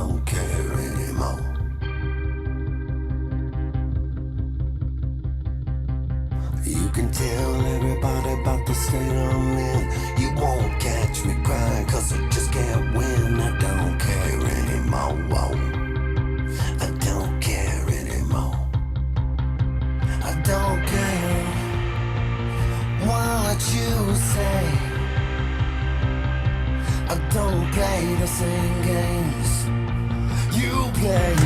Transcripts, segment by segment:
don't care anymore. You can tell everybody about the state I'm in. You won't catch me crying, cause I just can't win. I don't care anymore. Whoa. I don't care anymore. I don't care what you say. I don't play the same games you play.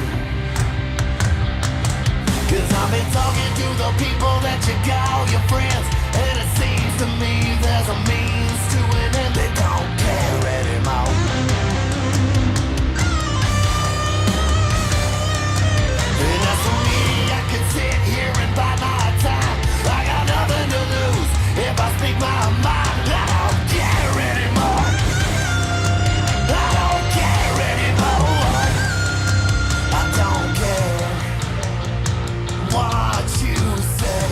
Cause I've been talking to the people that you call your friends, and it seems to me there's a means to it, and they don't care anymore. And as for me, I could sit here and bide my time. I got nothing to lose if I speak my mind. I don't care anymore. I don't care anymore. I don't care what you say.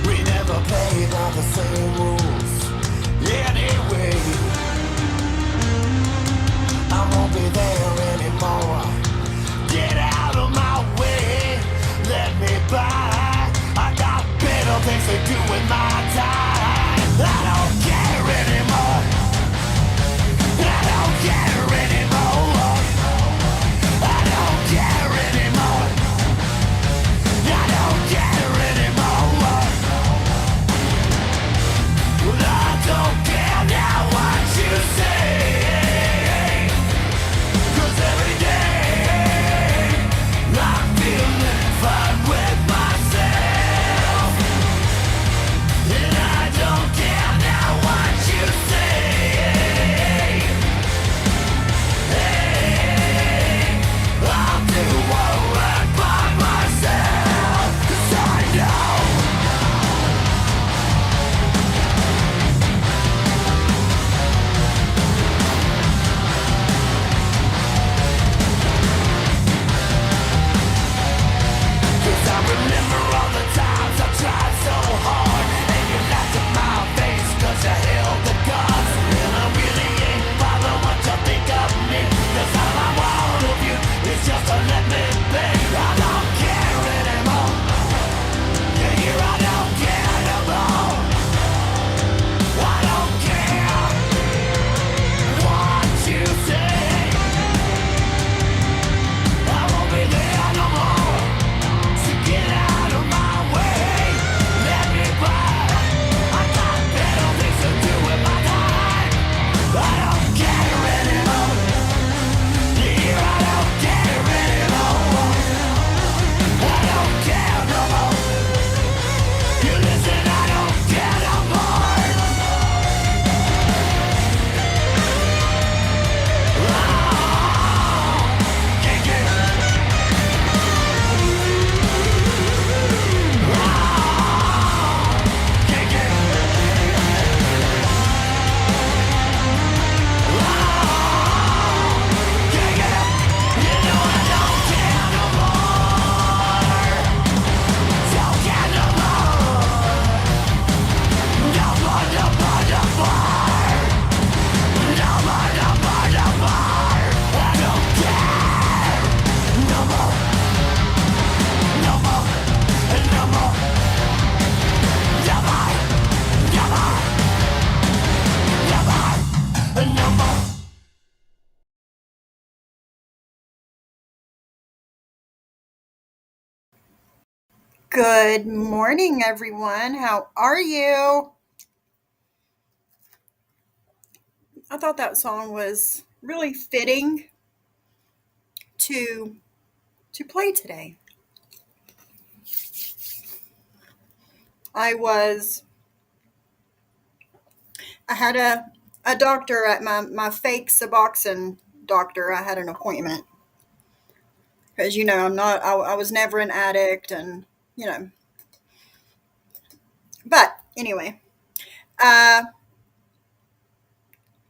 We never play by the same rules anyway. I won't be there anymore. Get out of my way, let me by. I got better things to do with my time. I don't care anymore. I don't care anymore. I don't care anymore. I don't care anymore. I don't care now what you say. 'Cause every day I'm feeling fine with myself. And I don't care now what you say. Hey, I'll do alright by myself. 'Cause I know. Cause I remember all the times I tried so hard, and you laughed in my face cause you held the cards. And I really ain't bothered what you think of me, cause all I want of you is just to let me be. I don't care anymore. You hear, I don't care anymore. I don't care what you say. I won't be there no more. So get out of my way, let me by. I got better things to do with my time. I don't care anymore. Here, I don't care anymore. I don't care no more. You listen, I don't care no more. Can't get Good morning, everyone. How are you? I thought that song was really fitting to play today. I was I had a doctor at my fake Suboxone doctor. I had an appointment because I was never an addict, and you know. But anyway, uh,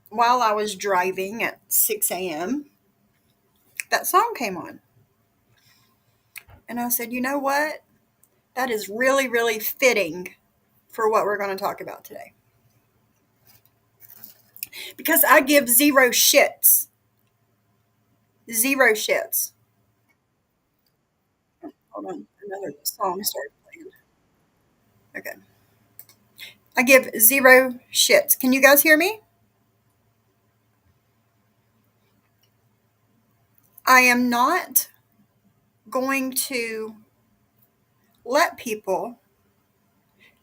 while I was driving at 6 a.m., that song came on, and I said, you know what? That is really, really fitting for what we're going to talk about today. Because I give zero shits Zero shits. Hold on, another song started playing. Okay. I give zero shits. Can you guys hear me? I am not going to let people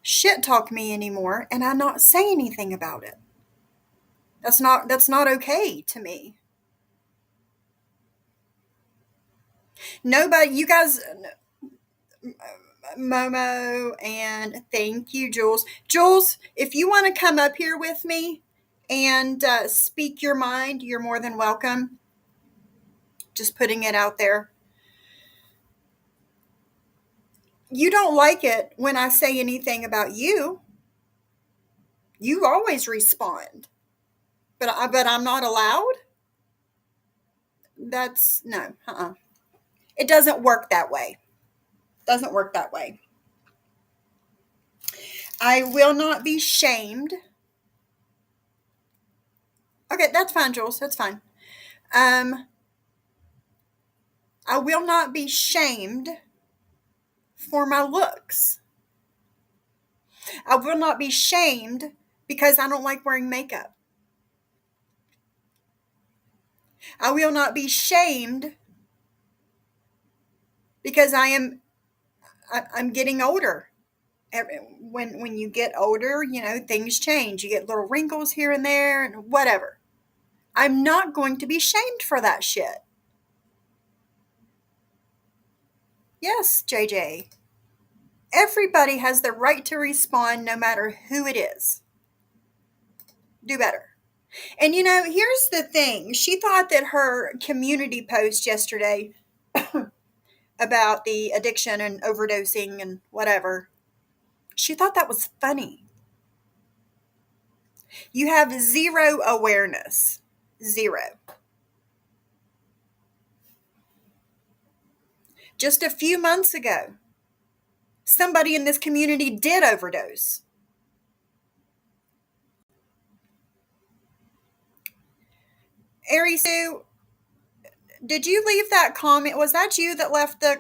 shit talk me anymore and I not say anything about it. That's not okay to me. Nobody, you guys, Momo, and thank you, Jules. Jules, if you want to come up here with me and speak your mind, you're more than welcome. Just putting it out there. You don't like it when I say anything about you. You always respond, but I'm not allowed. That's no. It doesn't work that way. Doesn't work that way. I will not be shamed. Okay, that's fine, Jules. That's fine. Um, I will not be shamed for my looks. I will not be shamed because I don't like wearing makeup. I will not be shamed because I'm getting older. When you get older, things change. You get little wrinkles here and there and whatever. I'm not going to be shamed for that shit. Yes, JJ. Everybody has the right to respond no matter who it is. Do better. And here's the thing. She thought that her community post yesterday about the addiction and overdosing and whatever, she thought that was funny. You have zero awareness. Zero. Just a few months ago, somebody in this community did overdose. Ari Sue, did you leave that comment? Was that you that left the?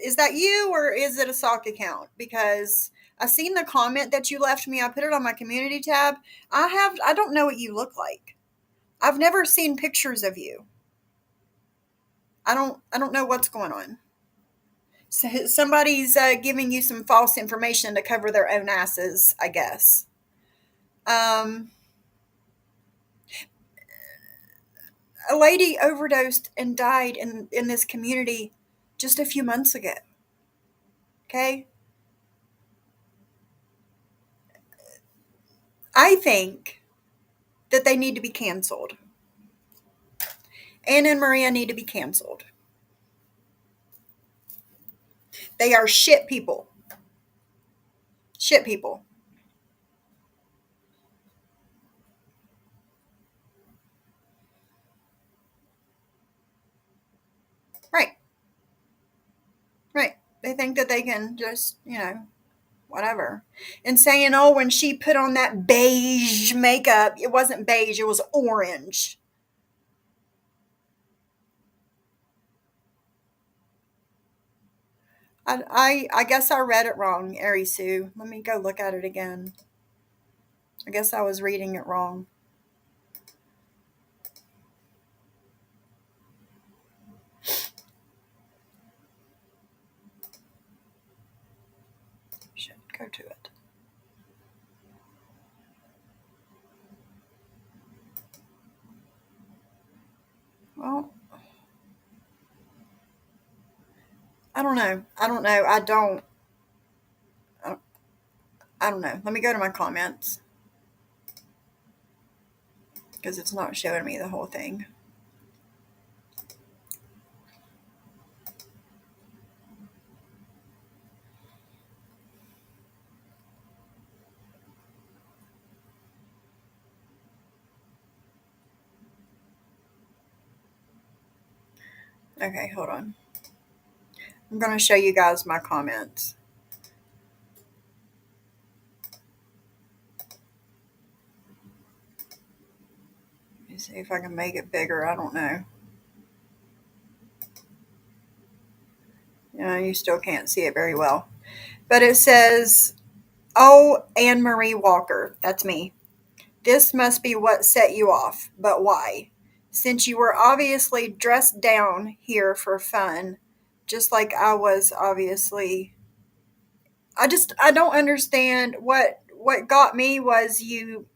Is that you or is it a sock account? Because I seen the comment that you left me. I put it on my community tab. I don't know what you look like. I've never seen pictures of you. I don't know what's going on. So somebody's giving you some false information to cover their own asses, I guess. Um, a lady overdosed and died in this community just a few months ago. Okay? I think that they need to be canceled. Anna and Maria need to be canceled. They are shit people. Shit people. Right. Right. They think that they can just, whatever. And saying, oh, when she put on that beige makeup, it wasn't beige, it was orange. I guess I read it wrong, Ari Sue. Let me go look at it again. I guess I was reading it wrong. Should go to it. Well, I don't know. I don't know. I don't know. Let me go to my comments because it's not showing me the whole thing. Okay, hold on. I'm going to show you guys my comments. Let me see if I can make it bigger. I don't know. You still can't see it very well. But it says, "Oh, Anne Marie Walker, that's me. This must be what set you off, but why? Since you were obviously dressed down here for fun, just like I was obviously. I don't understand what got me was you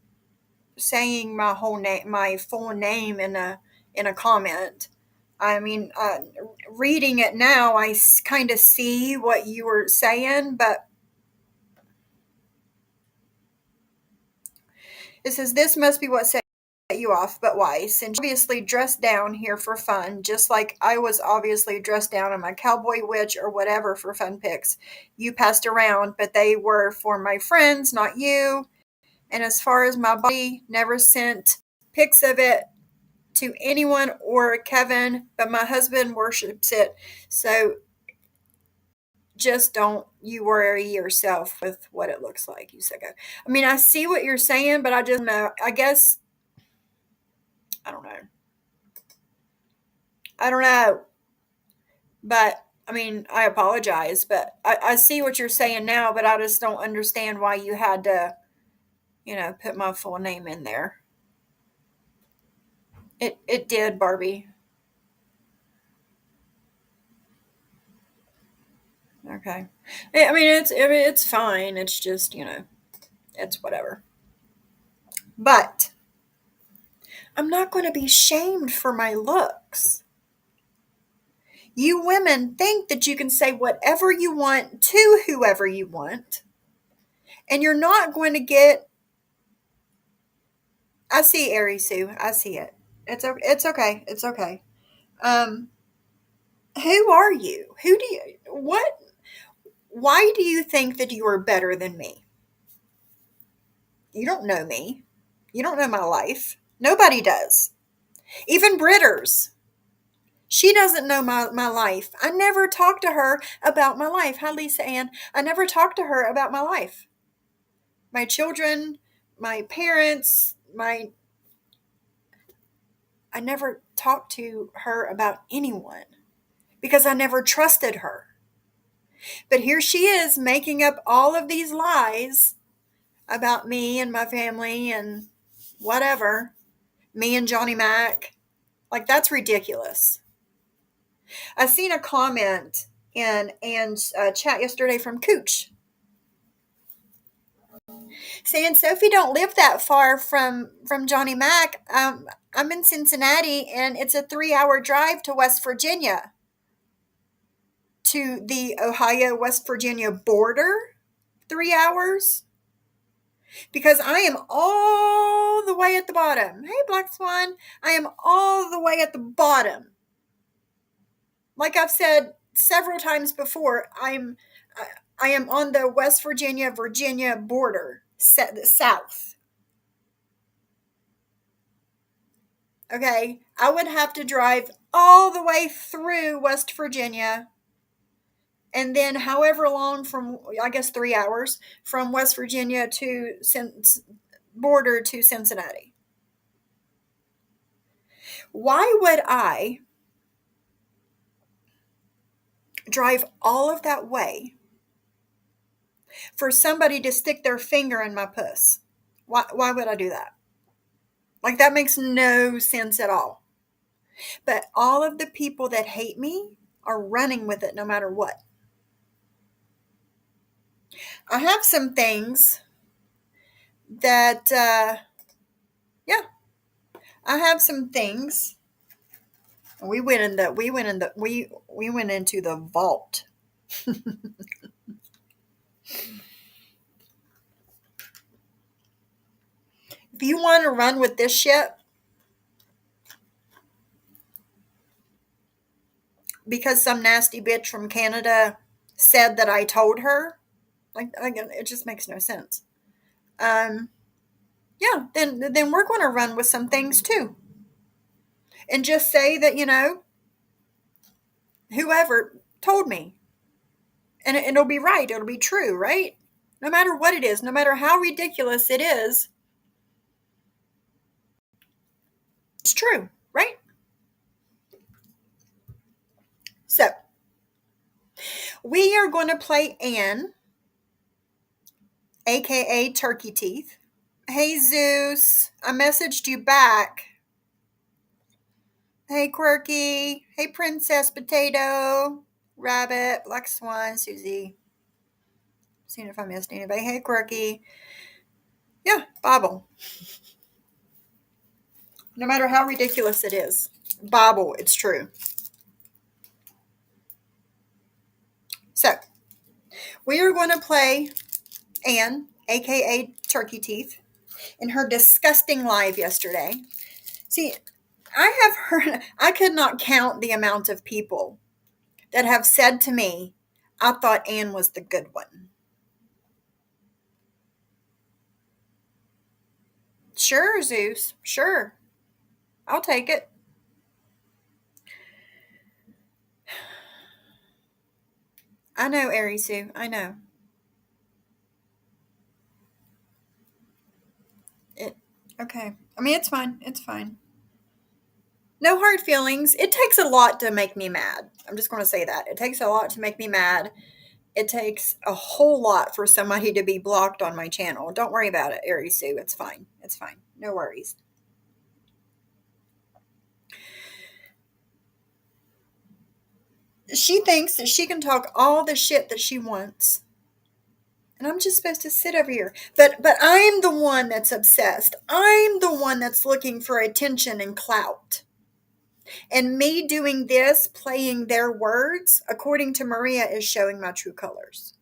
saying my whole name, my full name in a comment. I mean, reading it now, I kind of see what you were saying, but it says this must be what set you off, but why? Since you're obviously dressed down here for fun, just like I was obviously dressed down in my cowboy witch or whatever for fun pics. You passed around, but they were for my friends, not you. And as far as my body, never sent pics of it to anyone or Kevin, but my husband worships it. So just don't you worry yourself with what it looks like, you sicko. I mean, I see what you're saying, but I just know. I guess I don't know. I don't know. But I mean, I apologize, but I see what you're saying now, but I just don't understand why you had to, put my full name in there. It did, Barbie. Okay. I mean, it's fine. It's just, it's whatever. But I'm not going to be shamed for my looks. You women think that you can say whatever you want to whoever you want, and you're not going to get. I see, Ari Sue. I see it. It's okay. It's okay. Um, who are you? Who do you? What? Why do you think that you are better than me? You don't know me. You don't know my life. Nobody does. Even Britters. She doesn't know my life. I never talked to her about my life. Hi, Lisa Ann. I never talked to her about my life. My children, my parents, I never talked to her about anyone because I never trusted her. But here she is making up all of these lies about me and my family and whatever. Me and Johnny Mac. Like, that's ridiculous. I seen a comment in Ann's chat yesterday from Cooch saying, Sophie don't live that far from Johnny Mac. I'm in Cincinnati, and it's a 3-hour drive to West Virginia, to the Ohio West Virginia border. 3 hours, because I am all the way at the bottom. Hey, Black Swan, I am all the way at the bottom. Like I've said several times before, I am on the West Virginia border, south. Okay, I would have to drive all the way through West Virginia, and then however long from, I guess, 3 hours from West Virginia to border to Cincinnati. Why would I drive all of that way for somebody to stick their finger in my puss? Why would I do that? Like, that makes no sense at all. But all of the people that hate me are running with it no matter what. I have some things that, yeah, I have some things. We went into the vault. If you want to run with this shit, because some nasty bitch from Canada said that I told her, like, again, it just makes no sense. Yeah, then we're going to run with some things too, and just say that, whoever told me, and it'll be right, it'll be true, right? No matter what it is, no matter how ridiculous it is, it's true, right? So We are going to play Anne, aka Turkey Teeth. Hey Zeus, I messaged you back. Hey Quirky, hey Princess Potato, Rabbit, Black Swan, Susie. Seeing if I missed anybody. Hey Quirky. Yeah, Bible. No matter how ridiculous it is, Bible, it's true. So, we are going to play Anne, aka Turkey Teeth, in her disgusting live yesterday. See, I have heard, I could not count the amount of people that have said to me, I thought Anne was the good one. Sure, Zeus, sure. I'll take it. I know, Arisu, I know. It okay. I mean, it's fine. It's fine. No hard feelings. It takes a lot to make me mad. I'm just going to say that. It takes a lot to make me mad. It takes a whole lot for somebody to be blocked on my channel. Don't worry about it, Arisu. It's fine. It's fine. No worries. She thinks that she can talk all the shit that she wants. And I'm just supposed to sit over here. But I'm the one that's obsessed. I'm the one that's looking for attention and clout. And me doing this, playing their words, according to Maria, is showing my true colors.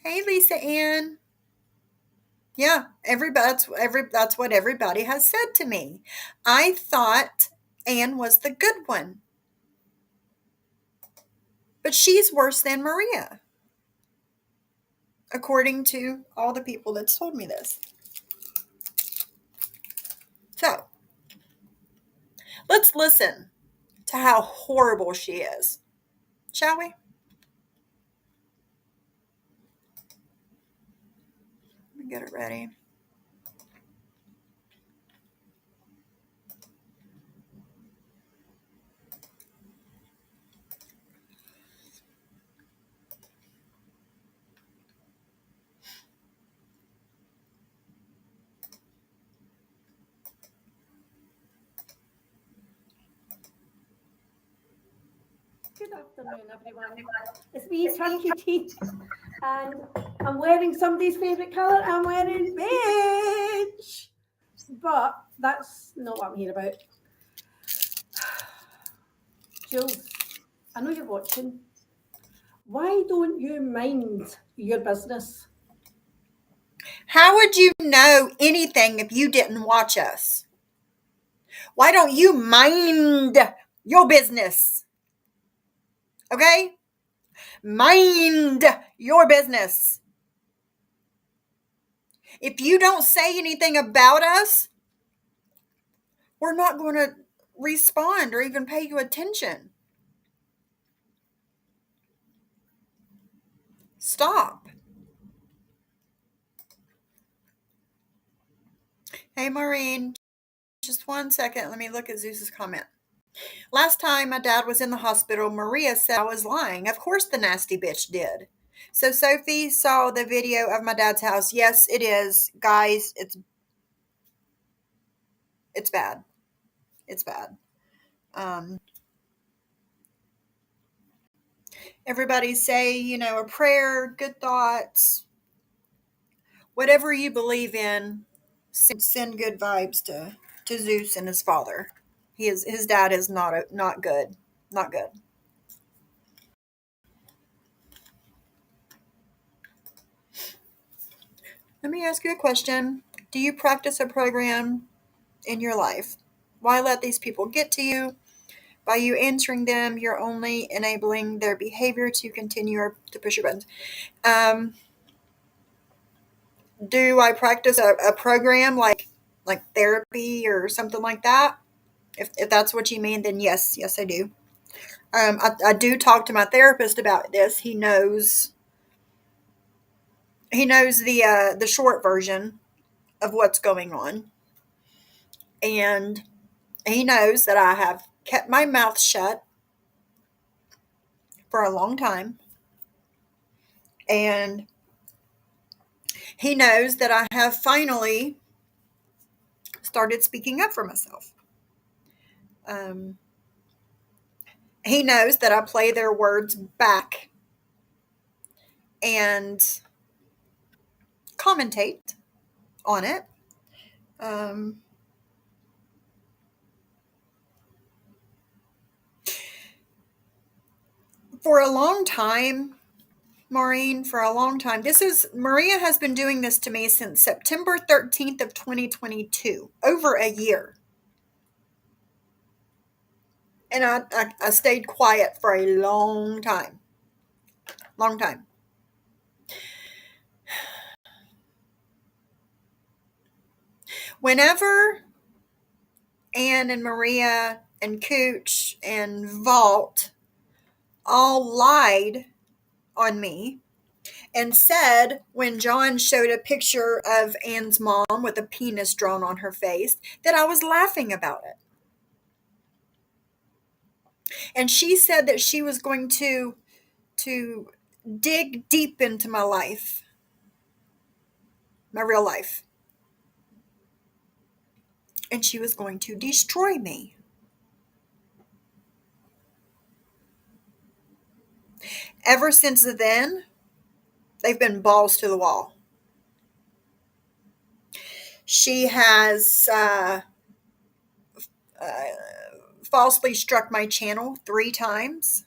Hey, Lisa Ann. Yeah, that's what everybody has said to me. I thought Anne was the good one. But she's worse than Maria, according to all the people that's told me this. So, let's listen to how horrible she is, shall we? Let me get it ready. Good afternoon, everyone. It's me, Turkey Teeth, and I'm wearing somebody's favourite colour. I'm wearing beige. But that's not what I'm here about. Jules, I know you're watching. Why don't you mind your business? How would you know anything if you didn't watch us? Why don't you mind your business? Okay? Mind your business. If you don't say anything about us, we're not going to respond or even pay you attention. Stop. Hey, Maureen, just 1 second. Let me look at Zeus's comment. Last time my dad was in the hospital, Maria said I was lying. Of course the nasty bitch did. So Sophie saw the video of my dad's house. Yes, it is. Guys, it's bad. It's bad. Everybody say, a prayer, good thoughts, whatever you believe in, send good vibes to Zeus and his father. His dad is not good. Not good. Let me ask you a question. Do you practice a program in your life? Why let these people get to you? By you answering them, you're only enabling their behavior to continue or to push your buttons. Do I practice a program like therapy or something like that? If that's what you mean, then yes, I do. I do talk to my therapist about this. He knows the short version of what's going on, and he knows that I have kept my mouth shut for a long time. And he knows that I have finally started speaking up for myself. Um, he knows that I play their words back and commentate on it. Um, for a long time, Maureen, for a long time, Maria has been doing this to me since September 13th of 2022, over a year. And I stayed quiet for a long time. Long time. Whenever Anne and Maria and Cooch and Vault all lied on me and said when John showed a picture of Anne's mom with a penis drawn on her face that I was laughing about it. And she said that she was going to dig deep into my life, my real life. And she was going to destroy me. Ever since then, they've been balls to the wall. She has falsely struck my channel 3 times.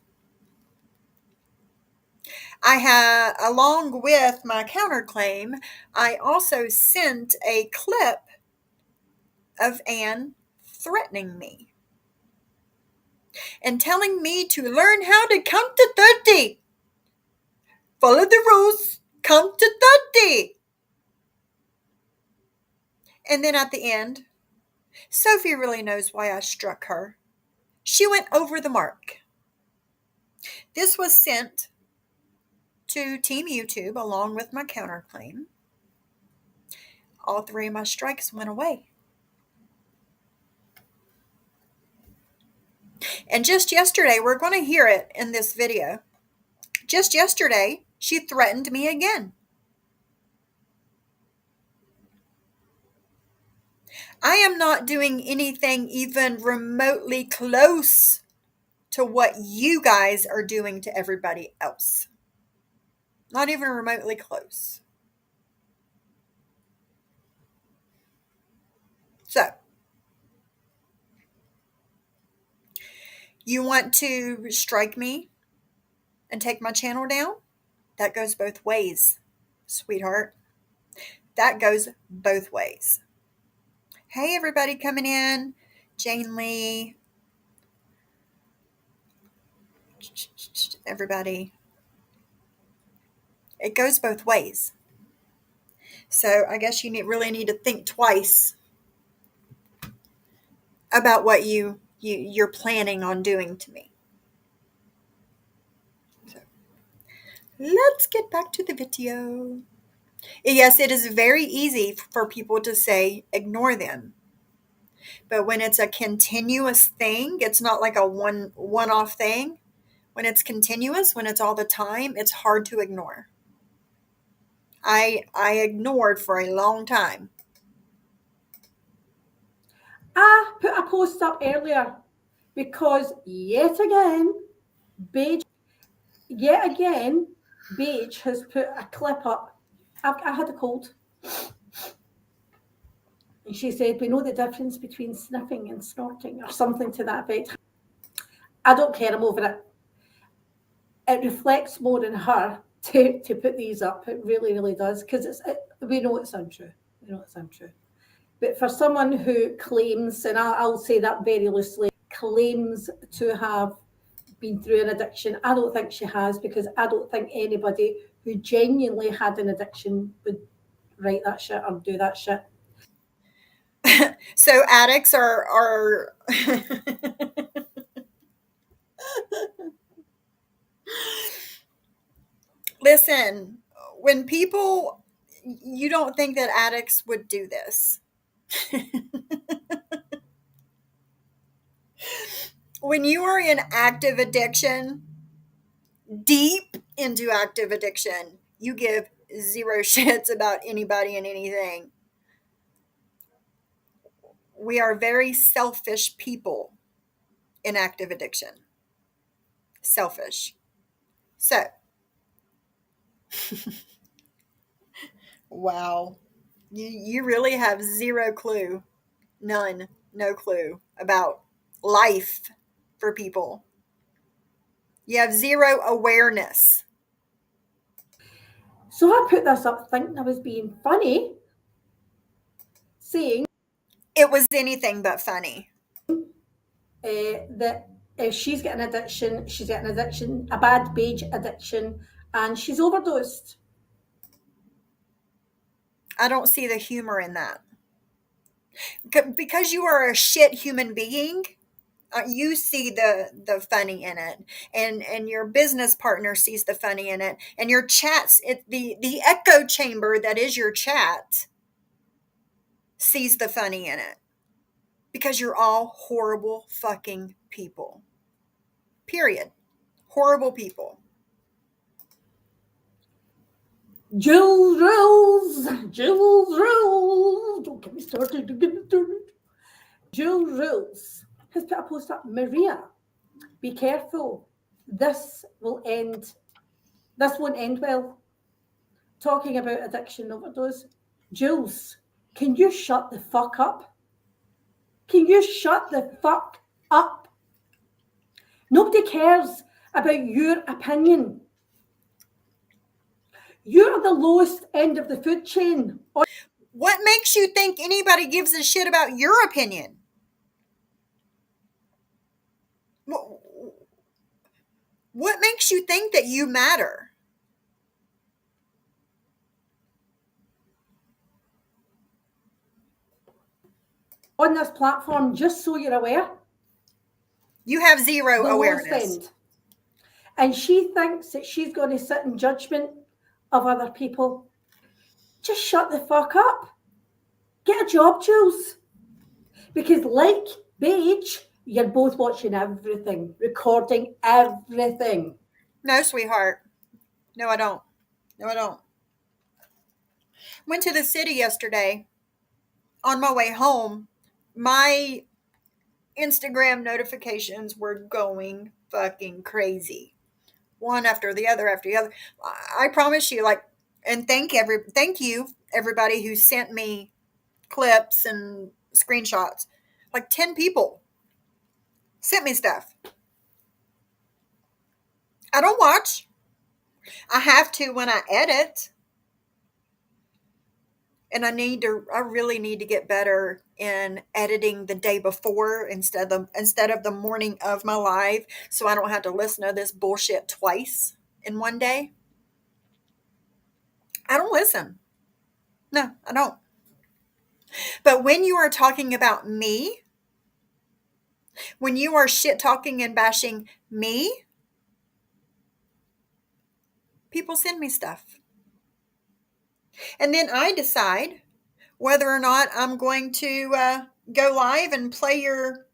I had, along with my counterclaim, I also sent a clip of Anne threatening me and telling me to learn how to count to 30. Follow the rules, count to 30. And then at the end, Sophie really knows why I struck her. She went over the mark. This was sent to Team YouTube along with my counterclaim. All 3 of my strikes went away. And just yesterday, we're going to hear it in this video. Just yesterday, she threatened me again. I am not doing anything even remotely close to what you guys are doing to everybody else. Not even remotely close. So, you want to strike me and take my channel down? That goes both ways, sweetheart. That goes both ways. Hey, everybody coming in. Jane Lee. Everybody. It goes both ways. So I guess you really need to think twice about what you're planning on doing to me. So let's get back to the video. Yes, it is very easy for people to say ignore them. But when it's a continuous thing, it's not like a one-off thing. When it's continuous, when it's all the time, it's hard to ignore. I ignored for a long time. I put a post up earlier because yet again, Paige has put a clip up. I had a cold. And she said, we know the difference between sniffing and snorting or something to that effect. I don't care, I'm over it. It reflects more on her to put these up. It really, really does. Because we know it's untrue. But for someone who claims, and I'll say that very loosely, claims to have been through an addiction, I don't think she has, because I don't think anybody who genuinely had an addiction would write that shit or do that shit. So addicts are listen, when people, you don't think that addicts would do this. When you are in active addiction, deep into active addiction. You give zero shits about anybody and anything. We are very selfish people in active addiction. Selfish. So, wow. You really have zero clue, none, no clue about life for people. You have zero awareness. So I put this up thinking I was being funny, saying It was anything but funny. that if she's got an addiction, a bad beige addiction, and she's overdosed. I don't see the humor in that. Because you are a shit human being, you see the funny in it, and your business partner sees the funny in it, and your chats, the echo chamber that is your chat sees the funny in it, because you're all horrible fucking people. Period. Horrible people. Jules rules. Don't get me started. Jules rules has put a post up. Maria, be careful. This won't end well. Talking about addiction overdose. Jules, can you shut the fuck up? Can you shut the fuck up? Nobody cares about your opinion. You're the lowest end of the food chain. What makes you think anybody gives a shit about your opinion? What makes you think that you matter? On this platform, just so you're aware, You have zero the lowest awareness. end. And she thinks that she's going to sit in judgment of other people. Just shut the fuck up. Get a job, Jules. Because like Beige, you're both watching everything, recording everything. No, sweetheart. No, I don't. No, I don't. Went to the city yesterday. On my way home, my Instagram notifications were going fucking crazy. One after the other after the other. I promise you, like, and thank you everybody who sent me clips and screenshots. Like 10 people sent me stuff. I don't watch. I have to when I edit. And I really need to get better in editing the day before instead of the morning of my live, so I don't have to listen to this bullshit twice in one day. I don't listen. No, I don't. But when you are talking about me, when you are shit talking and bashing me, people send me stuff. And then I decide whether or not I'm going to go live and play your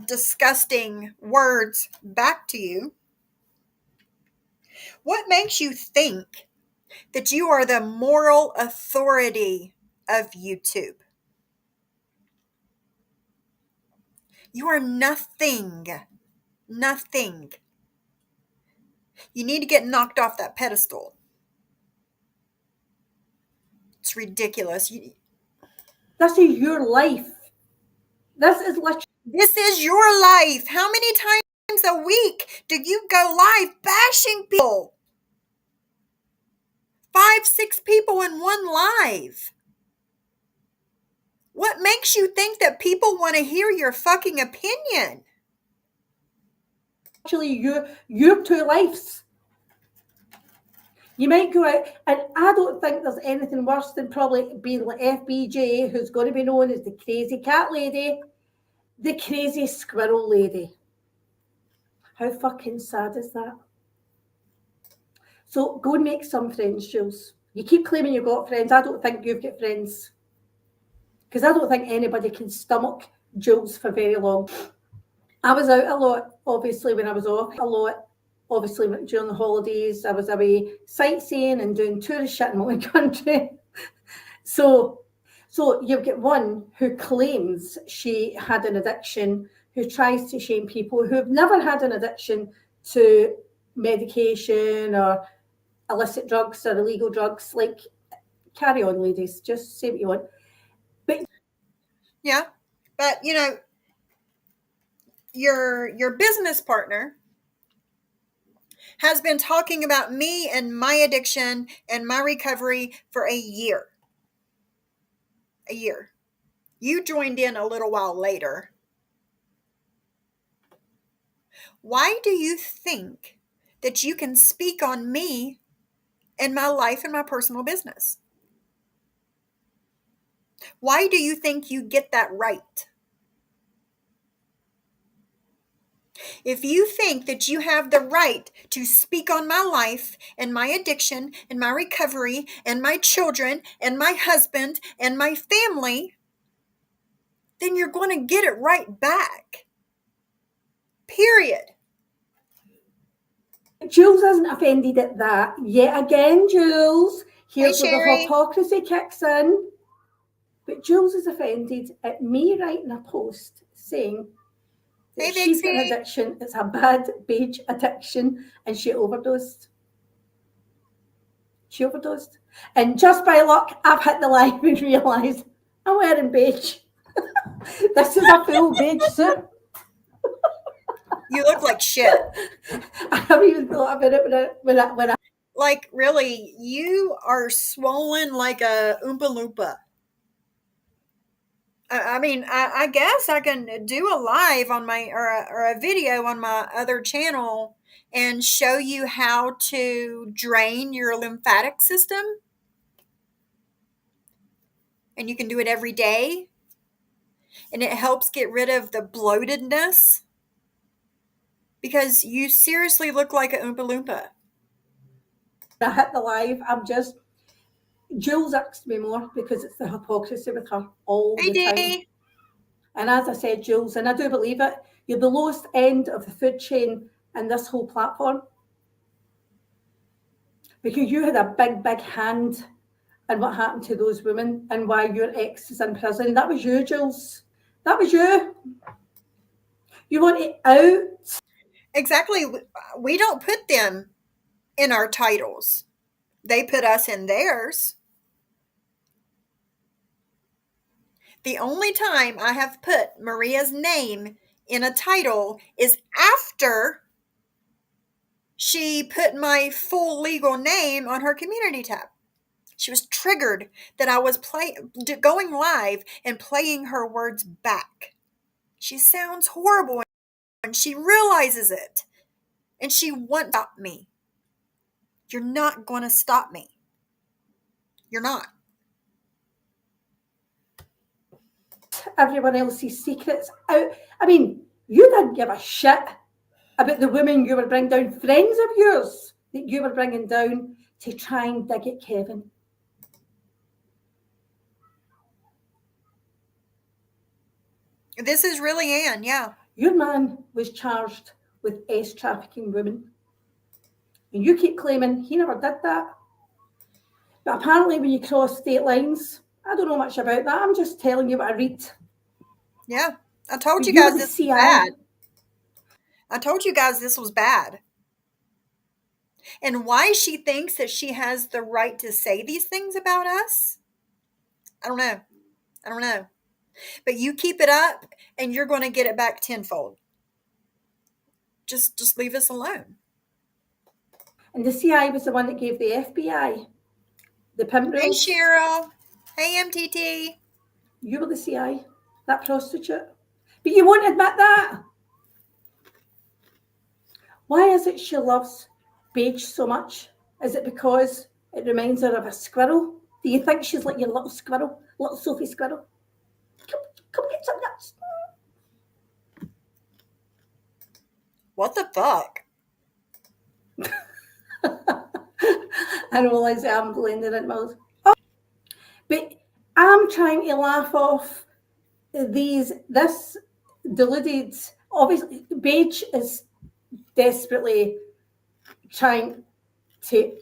disgusting words back to you. What makes you think that you are the moral authority of YouTube? You are nothing. Nothing. You need to get knocked off that pedestal. It's ridiculous. This is your life. This is your life. How many times a week do you go live bashing people? 5, 6 people in one live. What makes you think that people want to hear your fucking opinion? actually your two lives. You might go out, and I don't think there's anything worse than probably being like FBJ, who's going to be known as the crazy cat lady, the crazy squirrel lady. How fucking sad is that? So go and make some friends, Jules. You keep claiming you've got friends. I don't think you've got friends. Because I don't think anybody can stomach Jules for very long. I was out a lot, obviously, when I was off a lot. obviously during the holidays, I was away sightseeing and doing tourist shit in my own country. So you've got one who claims she had an addiction, who tries to shame people who've never had an addiction to medication or illicit drugs or illegal drugs. Like, carry on, ladies. Just say what you want. Yeah. But, you know, your business partner has been talking about me and my addiction and my recovery for a year. A year. You joined in a little while later. Why do you think that you can speak on me and my life and my personal business? Why do you think you get that right? If you think that you have the right to speak on my life and my addiction and my recovery and my children and my husband and my family, then you're going to get it right back. Period. Jules isn't offended at that. Yet again, Jules, here's where the Sherry. hypocrisy kicks in. But Jules is offended at me writing a post saying that Hey, she's got an Vixie. addiction, it's a bad beige addiction, and she overdosed. She overdosed. And just by luck, I've hit the live and realised I'm wearing beige. This is a full beige suit. You look like shit. I haven't even thought about it when I Like, really, you are swollen like a Oompa Loompa. I mean, I guess I can do a live on my or a video on my other channel and show you how to drain your lymphatic system. And you can do it every day. And it helps get rid of the bloatedness. Because you seriously look like an Oompa Loompa. hit the live, Jules irks me more because it's the hypocrisy with her all Hey, the time. Dee. And as I said, Jules, and I do believe it, you're the lowest end of the food chain in this whole platform. Because you had a big hand in what happened to those women and why your ex is in prison. That was you, Jules. That was you. You want it out. Exactly. We don't put them in our titles. They put us in theirs. The only time I have put Maria's name in a title is after she put my full legal name on her community tab. She was triggered that I was going live and playing her words back. She sounds horrible and she realizes it. And she won't stop me. You're not going to stop me. You're not. Everyone else's secrets out. I mean, you didn't give a shit about the women you were bringing down, friends of yours that you were bringing down to try and dig at Kevin. This is really Anne, yeah. Your man was charged with trafficking women. And you keep claiming he never did that. But apparently when you cross state lines, I don't know much about that. I'm just telling you what I read. Yeah. I told But you you guys were the this was CI. bad. I told you guys this was bad. And why she thinks that she has the right to say these things about us, I don't know. I don't know. But you keep it up and you're going to get it back tenfold. Just leave us alone. And the CI was the one that gave the FBI the pimp Hey, rules. Cheryl. Hey, MTT. You were the CI, that prostitute. But you won't admit that. Why is it she loves beige so much? Is it because it reminds her of a squirrel? Do you think she's like your little squirrel, little Sophie squirrel? Come get some nuts. What the fuck? I realise I'm blending in mouth. Oh, but I'm trying to laugh off this deluded. Obviously, beige is desperately trying to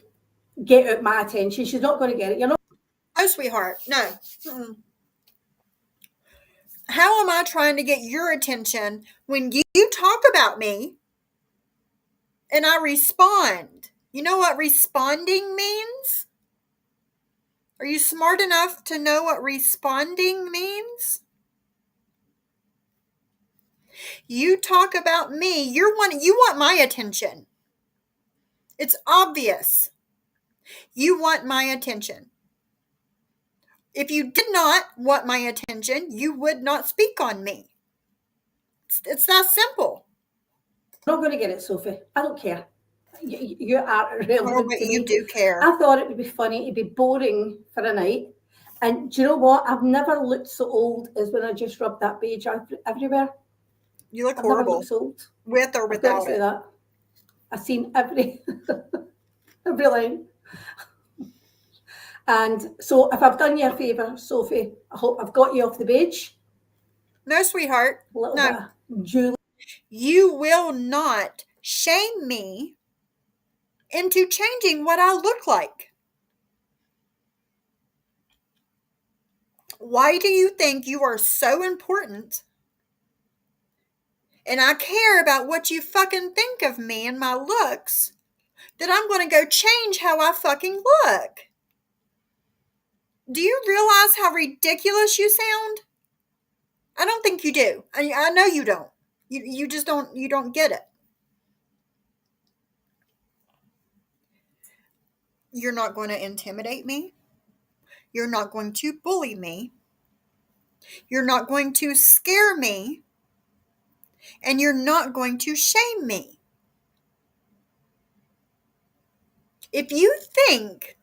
get out my attention. She's not going to get it. You're not. Oh, sweetheart, no. Mm-mm. How am I trying to get your attention when you talk about me and I respond? You know what responding means? Are you smart enough to know what responding means? You talk about me, you want my attention. It's obvious. You want my attention. If you did not want my attention, you would not speak on me. It's that simple. I'm not going to get it, Sophie. I don't care. You are Oh, irrelevant but to you me. do care. I thought it would be funny. It'd be boring for a night. And do you know what? I've never looked so old as when I just rubbed that beige everywhere. You look I've never horrible, looked so old. with or I've got to without say it. that. I've seen every line. And so if I've done you a favour, Sophie, I hope I've got you off the beige. No, sweetheart. A little No. bit of Julie. You will not shame me into changing what I look like. Why do you think you are so important and I care about what you fucking think of me and my looks that I'm going to go change how I fucking look? Do you realize how ridiculous you sound? I don't think you do. I know you don't. You just don't, you don't get it. You're not going to intimidate me. You're not going to bully me. You're not going to scare me. And you're not going to shame me. If you think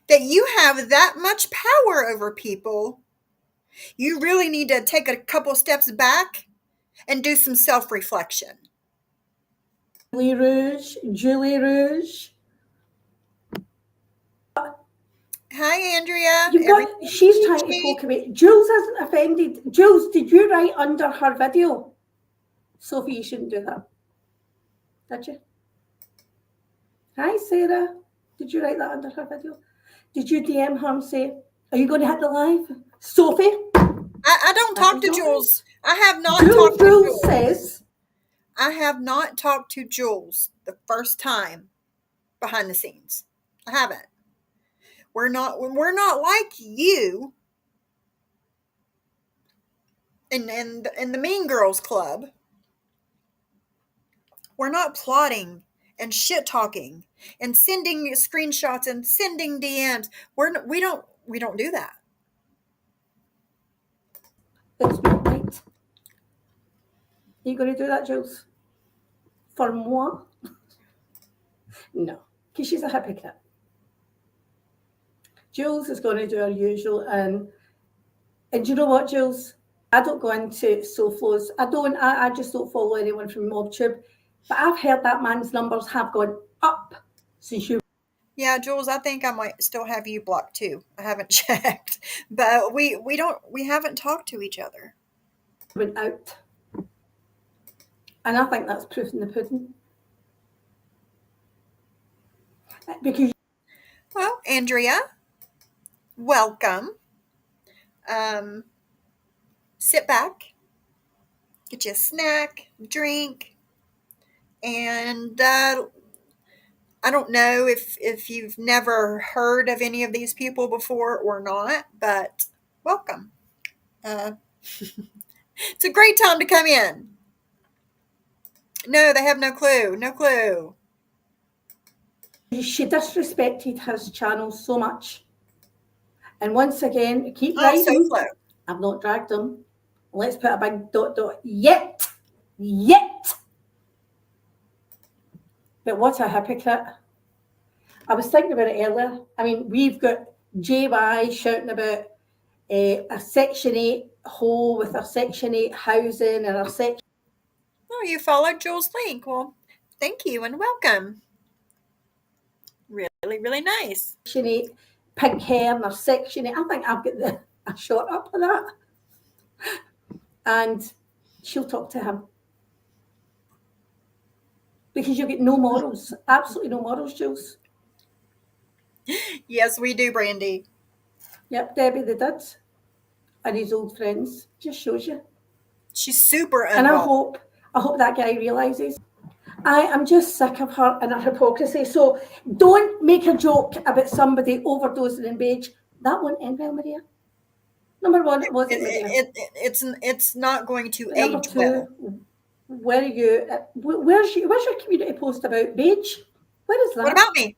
that you have that much power over people, you really need to take a couple steps back and do some self-reflection. Julie Rouge. Hi, Andrea. She's trying to poke away. Jules hasn't offended. Jules, did you write under her video? Sophie, you shouldn't do that. Did you? Hi, Sarah. Did you write that under her video? Did you DM her and say, are you going to hit the live? Sophie? I don't talk to Jules. I have not Jules talked to Jules. says, I have not talked to Jules the first time behind the scenes. I haven't. We're not like you in the Mean Girls Club. We're not plotting and shit talking and sending screenshots and sending DMs. We don't do that. it's midnight. Are you going to do that, Jules? For moi? No, because she's a hypocrite. Jules is going to do her usual, and do you know what, Jules? I don't go into SoFlos. I just don't follow anyone from MobTube. But I've heard that man's numbers have gone up since you. Yeah, Jules, I think I might still have you blocked too. I haven't checked, but we haven't talked to each other. Went out, and I think that's proof in the pudding. Because Well, Andrea, welcome. Sit back, get you a snack, drink, and I don't know if you've never heard of any of these people before or not, but welcome. It's a great time to come in. No, they have no clue. No clue. she disrespected his channel so much. And once again, keep Oh, writing. so slow. I've not dragged him. Let's put a big dot. Yet. But what a hypocrite. I was thinking about it earlier. I mean, we've got JY shouting about a Section 8 hole with our Section 8 housing and our Section. Oh, you followed Jules' link. Well, thank you and welcome. Really, really nice. Section 8 pink hair and our Section 8. I think I've got a shot up of that. And she'll talk to him. Because you've got no morals, absolutely no morals, Jules. Yes, we do, Brandy. Yep, Debbie the Duds and his old friends. Just shows you. She's super And involved. I hope that guy realises. I am just sick of her and her hypocrisy. So don't make a joke about somebody overdosing in beige. That won't end well, Maria. Number one, it wasn't Maria. It's not going to But number age two, well. where are you? Where's your community post about beige? Where is that? What about me?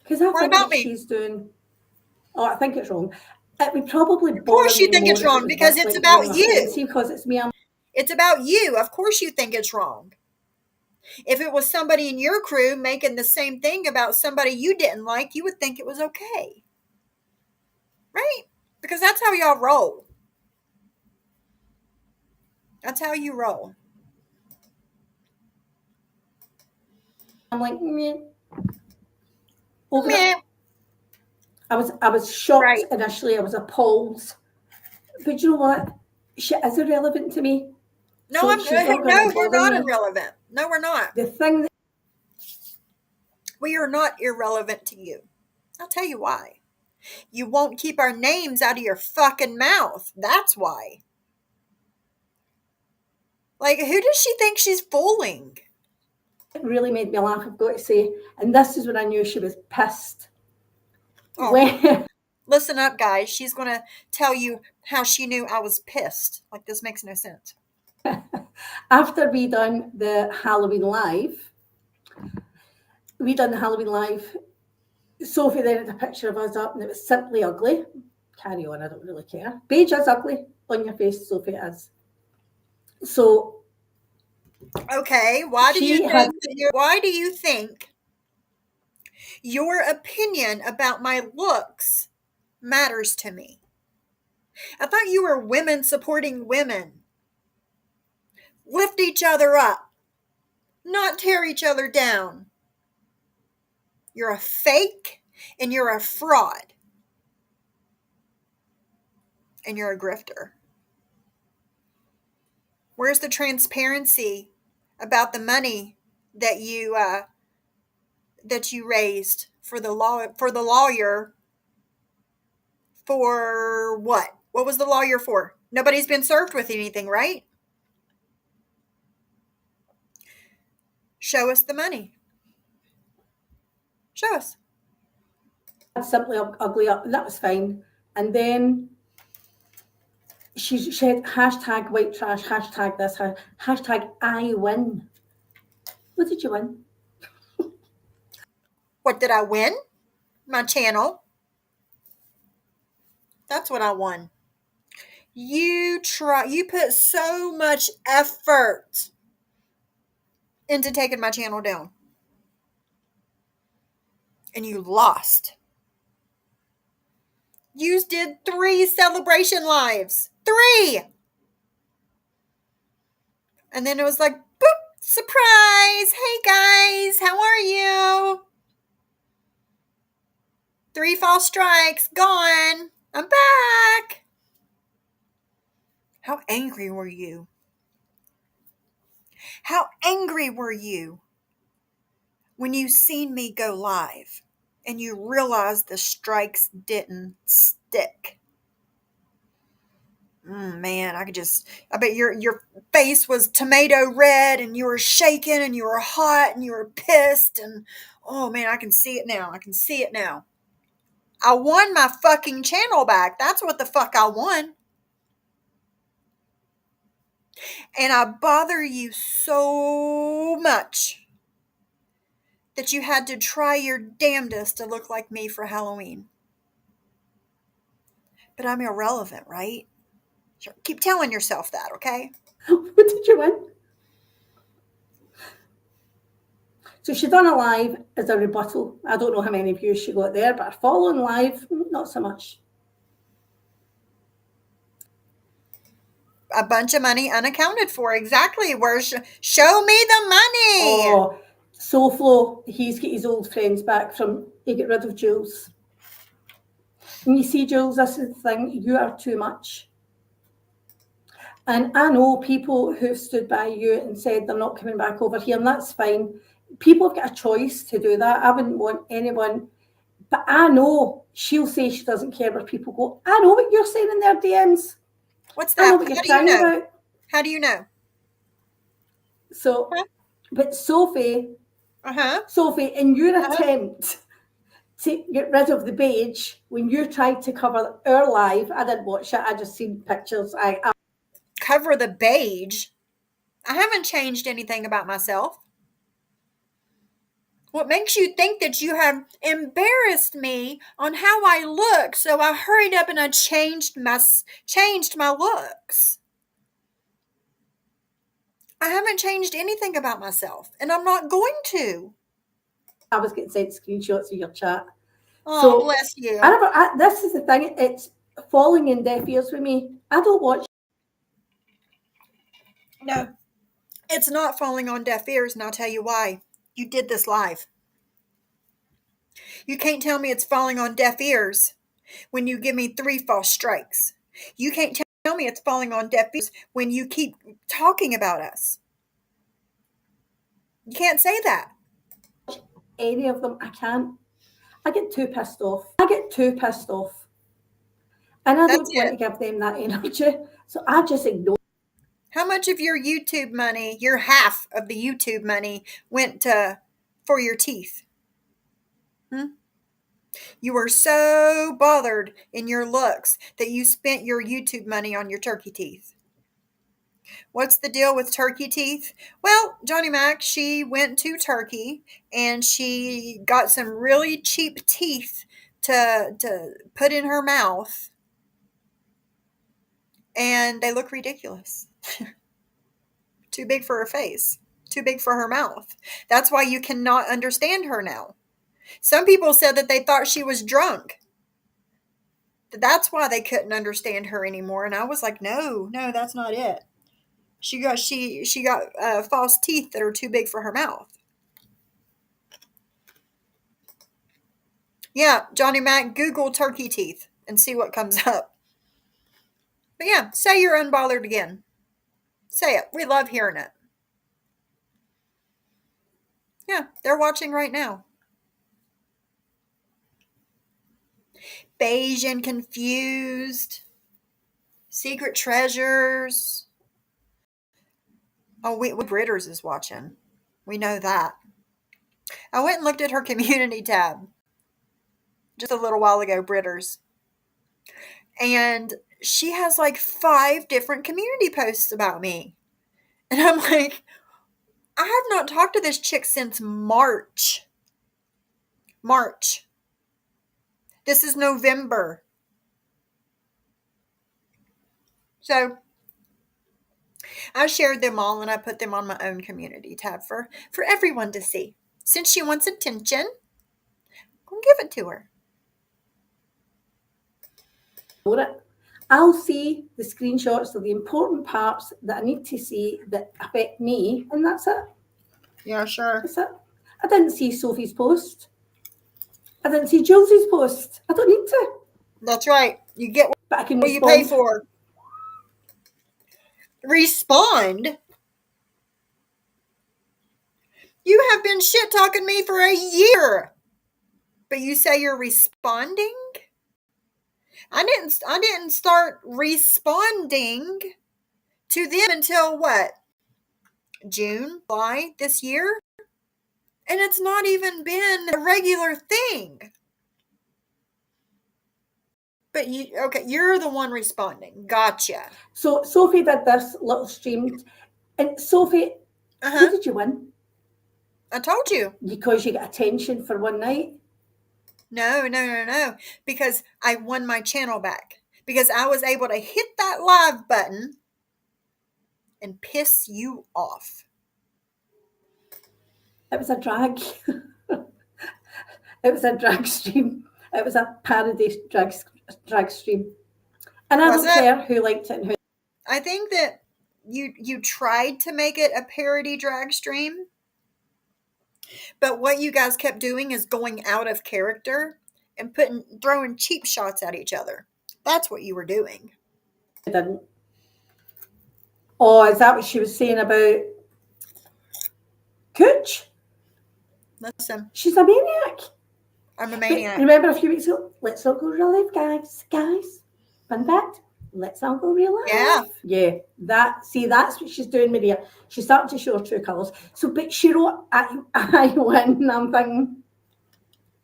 Because I What think about that me? she's doing. Oh, I think it's wrong. It would probably Of course bother you me think more it's if it wrong was because with, it's like, one about of my friends. you. See, because it's me. It's about you. Of course you think it's wrong. If it was somebody in your crew making the same thing about somebody you didn't like, you would think it was okay. Right? Because that's how y'all roll. That's how you roll. I'm like, meh. Over Meh. it. I was shocked Right. initially. I was appalled. But you know what? She is irrelevant to me. No, So she's not going to we're bother not me. irrelevant. No, we're not. The thing that We are not irrelevant to you. I'll tell you why. You won't keep our names out of your fucking mouth. That's why. Like, who does she think she's fooling? really made me laugh, I've got to say, and this is when I knew she was pissed. Oh. When Listen up, guys. She's going to tell you how she knew I was pissed. Like, this makes no sense. after we done the Halloween live, Sophie then had a picture of us up and it was simply ugly. Carry on, I don't really care. Beige is ugly on your face, Sophie is. So Okay, why do you think your opinion about my looks matters to me? I thought you were women supporting women. Lift each other up, not tear each other down. You're a fake and you're a fraud. And you're a grifter. Where's the transparency about the money that you raised for the lawyer? For what? What was the lawyer for? Nobody's been served with anything, right? Show us the money. Show us. simply ugly up, and that was fine. And then she had hashtag white trash, hashtag this, hashtag I win. What did you win? What did I win? My channel. That's what I won. You put so much effort into taking my channel down. And you lost. You did 3 celebration lives. 3! And then it was like, boop, surprise. Hey guys, how are you? 3 false strikes, gone. I'm back. How angry were you? How angry were you when you seen me go live and you realized the strikes didn't stick? Man, I bet your face was tomato red and you were shaking and you were hot and you were pissed and oh man, I can see it now. I can see it now. I won my fucking channel back. That's what the fuck I won. And I bother you so much that you had to try your damnedest to look like me for Halloween. But I'm irrelevant, right? Keep telling yourself that, okay? What did you win? So she done a live as a rebuttal. I don't know how many views she got there, but following live, not so much. A bunch of money unaccounted for. Exactly. Show me the money. Oh, SoFlo, he's got his old friends back from he got rid of Jules. And you see, Jules, this is the thing, you are too much. And I know people who've stood by you and said they're not coming back over here, and that's fine. People have got a choice to do that. I wouldn't want anyone, but I know she'll say she doesn't care where people go. I know what you're saying in their DMs. What's I know that? what How you're do you crying know? about. How do you know? So, Huh? but Sophie, Uh-huh. in your Uh-huh. attempt to get rid of the beige, when you tried to cover our live, I didn't watch it. I just seen pictures. I Cover the beige. I haven't changed anything about myself. What makes you think that you have embarrassed me on how I look? So I hurried up and I changed my looks. I haven't changed anything about myself, and I'm not going to. was getting sent screenshots of your chat. Oh, So bless you. this is the thing. It's falling in deaf ears with me. I don't watch. No, it's not falling on deaf ears, and I'll tell you why. You did this live. You can't tell me it's falling on deaf ears when you give me 3 false strikes. You can't tell me it's falling on deaf ears when you keep talking about us. You can't say that. Any of them. I can't. I get too pissed off. And I That's don't want to it. give them that energy. So I just ignore. How much of your YouTube money, your half of the YouTube money, went to for your teeth? You were so bothered in your looks that you spent your YouTube money on your turkey teeth. What's the deal with turkey teeth? Well, Johnny Mac, she went to Turkey and she got some really cheap teeth to put in her mouth, and they look ridiculous. Too big for her face, too big for her mouth. That's why you cannot understand her now. Some people said that they thought she was drunk. That's why they couldn't understand her anymore. And I was like, no, that's not it. She got false teeth that are too big for her mouth. Yeah, Johnny Mac, Google turkey teeth and see what comes up. But yeah, say you're unbothered again. Say it. We love hearing it. Yeah, they're watching right now. Beige and confused. Secret treasures. Oh, Britters is watching. We know that. I went and looked at her community tab just a little while ago, Britters. And she has like 5 different community posts about me. And I'm like, I have not talked to this chick since March. This is November. So I shared them all and I put them on my own community tab for everyone to see. Since she wants attention, I'll give it to her. It. I'll see the screenshots of the important parts that I need to see that affect me, and that's it. Yeah, sure. That's it. I didn't see Sophie's post. I didn't see Jules's post. I don't need to. That's right. You get But I can what you respond. pay for. Respond? You have been shit talking me for a year. But you say you're responding? I didn't start responding to them until what? June, July this year? And it's not even been a regular thing. But you're the one responding. Gotcha. So Sophie did this little stream, and Sophie, who did you win? I told you. Because you got attention for one night? No. Because I won my channel back. Because I was able to hit that live button and piss you off. It was a drag. It was a drag stream. It was a parody drag stream. And I don't care who liked it and who. I think that you tried to make it a parody drag stream. But what you guys kept doing is going out of character and throwing cheap shots at each other. That's what you were doing. I didn't. Oh, is that what she was saying about Cooch? Listen, She's a maniac. I'm a But maniac. remember a few weeks ago, let's all go real life, guys. Fun fact, let's all go real life. Yeah, that's what she's doing, Maria. She's starting to show her true colours. So, but she wrote, I win, and I'm thinking,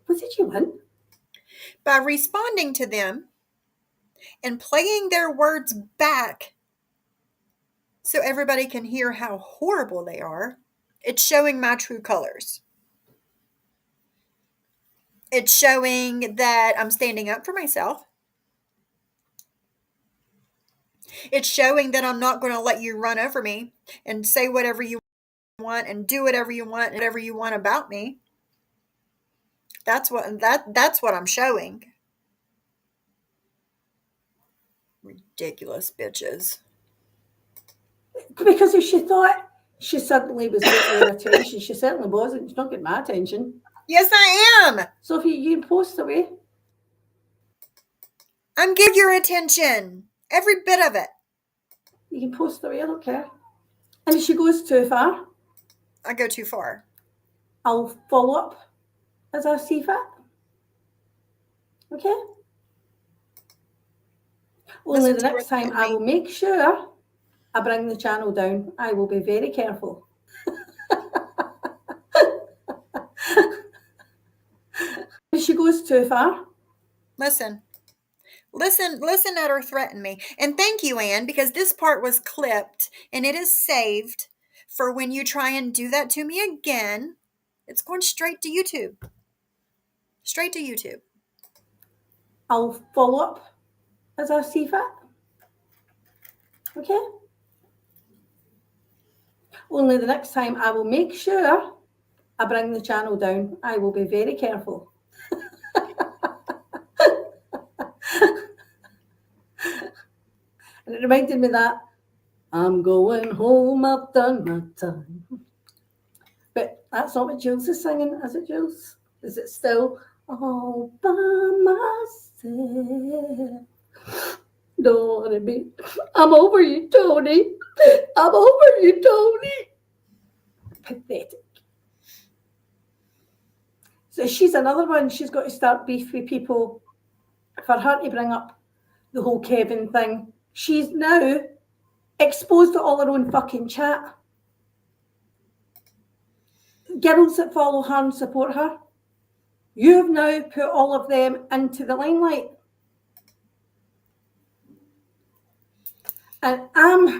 what did you win? By responding to them and playing their words back so everybody can hear how horrible they are, it's showing my true colors. It's showing that I'm standing up for myself. It's showing that I'm not going to let you run over me and say whatever you want and do whatever you want about me. That's what I'm showing. Ridiculous bitches. Because if she thought she suddenly was getting your attention, she certainly wasn't. She's not getting my attention. Yes, I am. So if you can post away. I'm giving your attention. Every bit of it. You can post away, I don't care. And if she goes too far, I go too far. I'll follow up as I see fit. Okay? Only the next time I will make sure I bring the channel down. I will be very careful. If she goes too far. Listen at her threaten me. And thank you, Anne, because this part was clipped and it is saved for when you try and do that to me again. It's going straight to YouTube. Straight to YouTube. I'll follow up as I see fit. Okay? Only the next time I will make sure I bring the channel down. I will be very careful. And it reminded me that I'm going home, I've done my time. But that's not what Jules is singing, is it, Jules? Is it still all by myself? Don't want to be. I'm over you, Tony. I'm over you, Tony. Pathetic. So she's another one. She's got to start beef with people for her to bring up the whole Kevin thing. She's now exposed to all her own fucking chat. Girls that follow her and support her, you've now put all of them into the limelight. And I'm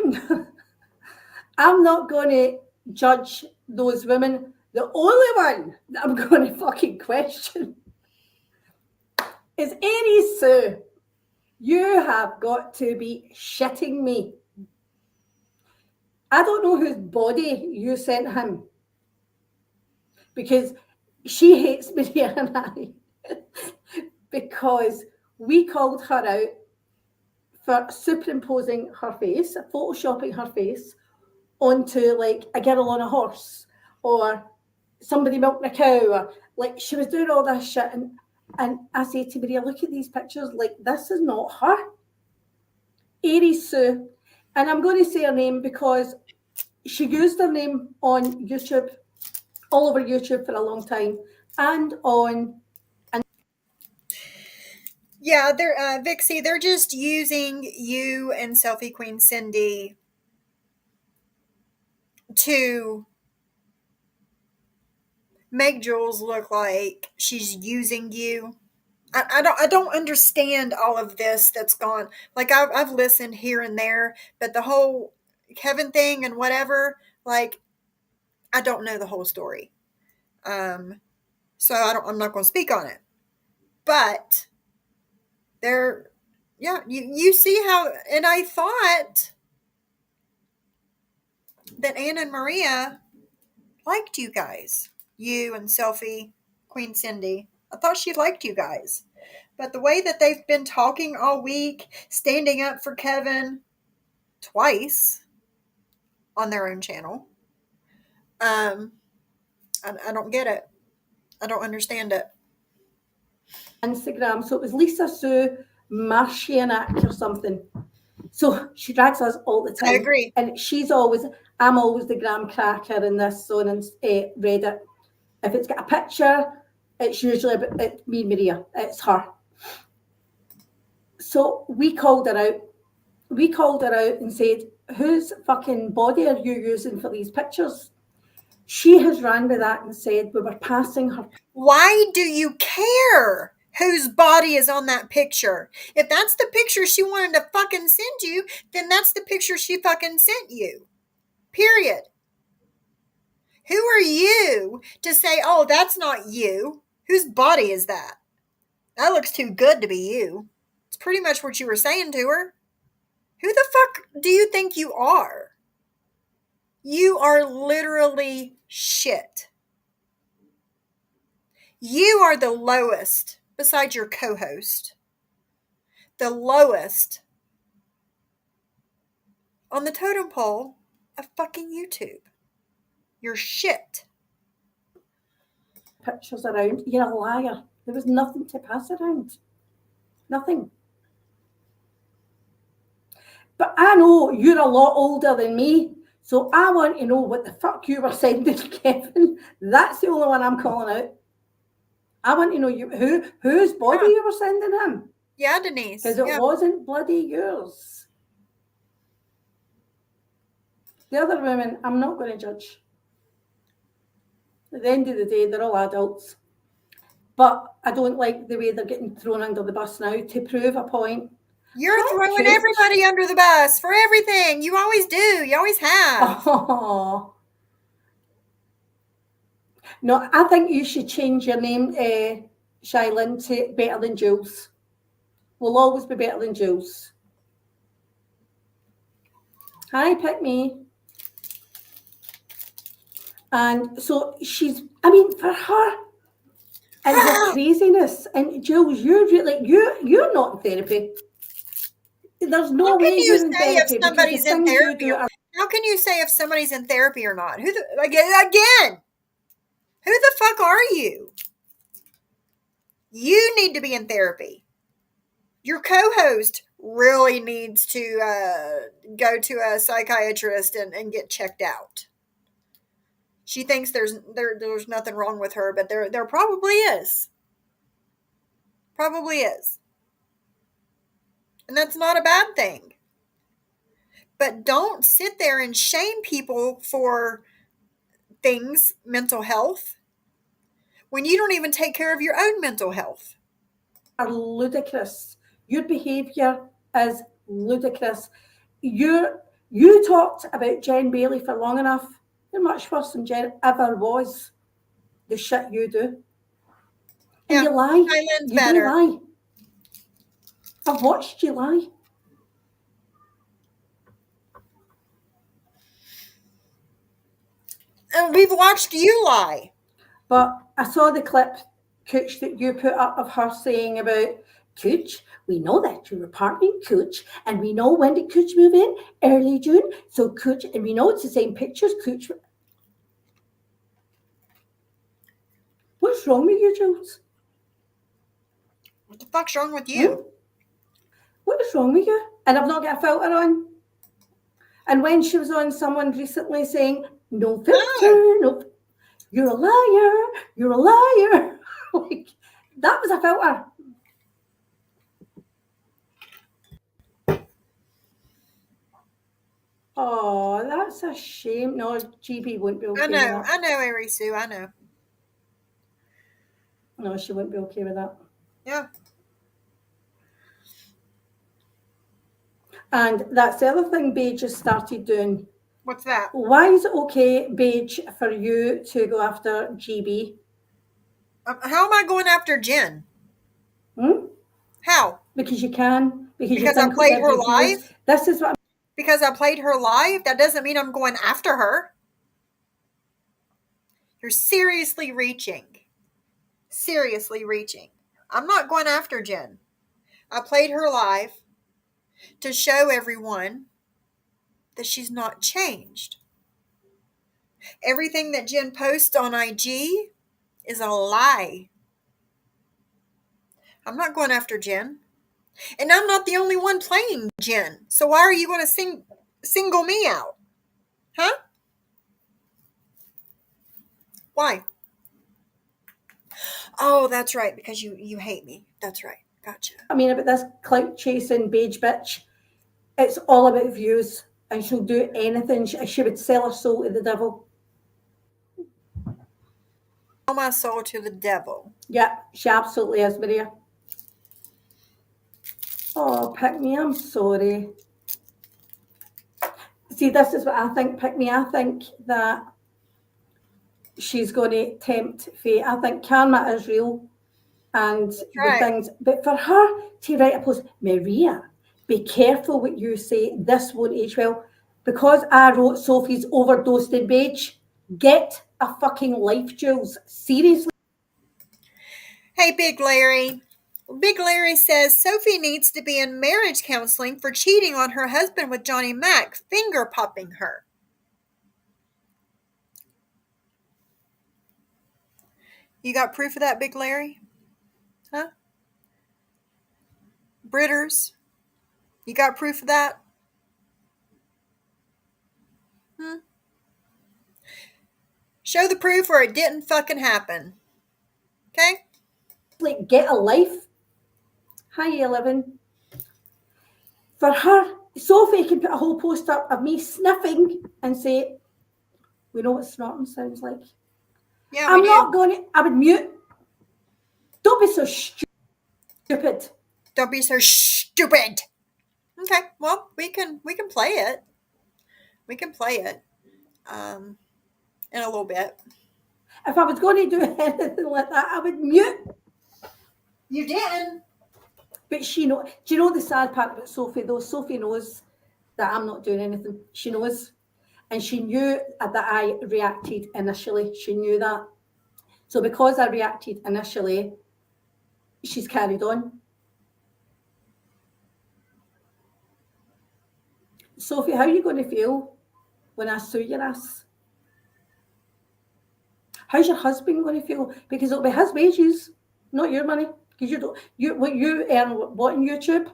not going to judge those women. The only one that I'm going to fucking question is Aries Sue. You have got to be shitting me. I don't know whose body you sent him, because she hates Maria and I because we called her out for superimposing her face, photoshopping her face onto like a girl on a horse or somebody milking a cow, or like she was doing all this shit. And I say to Maria, look at these pictures, like this is not her. Aries Sue. And I'm going to say her name because she used her name on YouTube, all over YouTube for a long time, and on. Yeah, they're Vixie, they're just using you and Selfie Queen Cindy to make Jules look like she's using you. I don't understand all of this that's gone. Like I've listened here and there, but the whole Kevin thing and whatever, like I don't know the whole story. So I'm not going to speak on it. But you see how, and I thought that Anne and Maria liked you guys. You and Selfie Queen Cindy. I thought she liked you guys. But the way that they've been talking all week, standing up for Kevin twice on their own channel, I don't get it. I don't understand it. Instagram. So it was Lisa Sue Marcianak or something. So she drags us all the time. I agree. And I'm always the gram cracker in this on Reddit. If it's got a picture, it's usually it's me, Maria. It's her. So we called her out. We called her out and said, whose fucking body are you using for these pictures? She has ran with that and said we were passing her. Why do you care whose body is on that picture? If that's the picture she wanted to fucking send you, then that's the picture she fucking sent you. Period. Who are you to say, oh, that's not you? Whose body is that? That looks too good to be you. It's pretty much what you were saying to her. Who the fuck do you think you are? You are literally shit. You are the lowest, besides your co-host, the lowest on the totem pole of fucking YouTube. You're shit. Pictures around. You're a liar. There was nothing to pass around. Nothing. But I know you're a lot older than me, so I want to know what the fuck you were sending Kevin. That's the only one I'm calling out. I want to know whose body you were sending him. Yeah, Denise. Because it wasn't bloody yours. The other women, I'm not going to judge. At the end of the day, they're all adults. But I don't like the way they're getting thrown under the bus now to prove a point. You're throwing everybody under the bus for everything. You always do. You always have. Oh. No, I think you should change your name, Shailin, to Better Than Jules. We'll always be better than Jules. Hi, pick me. And so for her and her craziness, and Jules, you're not in therapy. There's no way you're in therapy. Somebody's in therapy? How can you say if somebody's in therapy or not? Again? Who the fuck are you? You need to be in therapy. Your co-host really needs to go to a psychiatrist and get checked out. She thinks there's nothing wrong with her, but there probably is. Probably is. And that's not a bad thing. But don't sit there and shame people for things, mental health, when you don't even take care of your own mental health. Are ludicrous. Your behaviour is ludicrous. You talked about Jen Bailey for long enough. You're much worse than Jen ever was. The shit you do. And you lie. You do lie. I've watched you lie. And we've watched you lie. But I saw the clip, Cooch, that you put up of her saying about Cooch. We know that you were partnering Cooch, and we know when did Cooch move in? Early June. So Cooch, and we know it's the same pictures. Cooch. What's wrong with you, Jules? What the fuck's wrong with you? What is wrong with you? And I've not got a filter on. And when she was on, someone recently saying, no filter, no. You're a liar. You're a liar. Like, that was a filter. Oh, that's a shame. No, GB won't be okay with that. I know, Ari Sue, I know. No, she won't be okay with that. Yeah. And that's the other thing Paige has started doing. What's that? Why is it okay, Paige, for you to go after GB? How am I going after Jen? How? Because you can. Because I played her live? This is what Because I played her live? That doesn't mean I'm going after her. You're seriously reaching. Seriously reaching. I'm not going after Jen. I played her live to show everyone that she's not changed. Everything that Jen posts on IG is a lie. I'm not going after Jen. And I'm not the only one playing Jen. So why are you going to single me out? Huh? Why? Oh, that's right, because you hate me. That's right. Gotcha. I mean, about this clout chasing beige bitch, it's all about views, and she'll do anything. She would sell her soul to the devil. Sell my soul to the devil. Yeah, she absolutely is, Maria. Oh, pick me, I'm sorry. See, this is what I think, pick me. I think that she's going to tempt fate. I think karma is real and the things, but for her to write a post, Maria, be careful what you say, this won't age well. Because I wrote Sophie's overdosed in beige, get a fucking life, Jules. Seriously. Hey, Big Larry. Big Larry says Sophie needs to be in marriage counseling for cheating on her husband with Johnny Mac, finger popping her. You got proof of that, Big Larry? Huh? Britters? You got proof of that? Show the proof or it didn't fucking happen. Okay? Like, get a life. Hi, 11. For her, Sophie can put a whole post up of me sniffing and say, we know what snorting sounds like. Yeah, I'm not going to, I would mute. Don't be so stupid. Don't be so stupid. Okay, well, we can play it. We can play it in a little bit. If I was going to do anything like that, I would mute. You didn't. But she know. Do you know the sad part about Sophie though? Sophie knows that I'm not doing anything. She knows. And she knew that I reacted initially. She knew that. So because I reacted initially, she's carried on. Sophie, how are you going to feel when I sue your ass? How's your husband going to feel? Because it'll be his wages, not your money. Because what you earn what on YouTube?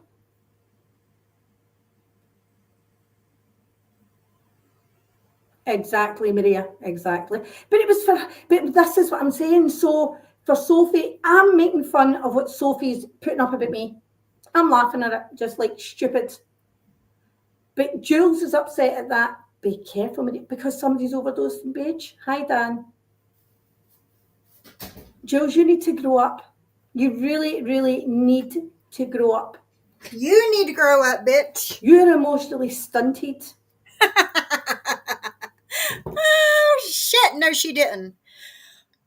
Exactly, Maria. Exactly. But this is what I'm saying. So for Sophie, I'm making fun of what Sophie's putting up about me. I'm laughing at it, just like stupid. But Jules is upset at that. Be careful, Maria, because somebody's overdosed in beige. Hi, Dan. Jules, you need to grow up. You really, really need to grow up. You need to grow up, bitch. You're emotionally stunted. Oh, shit. No, she didn't.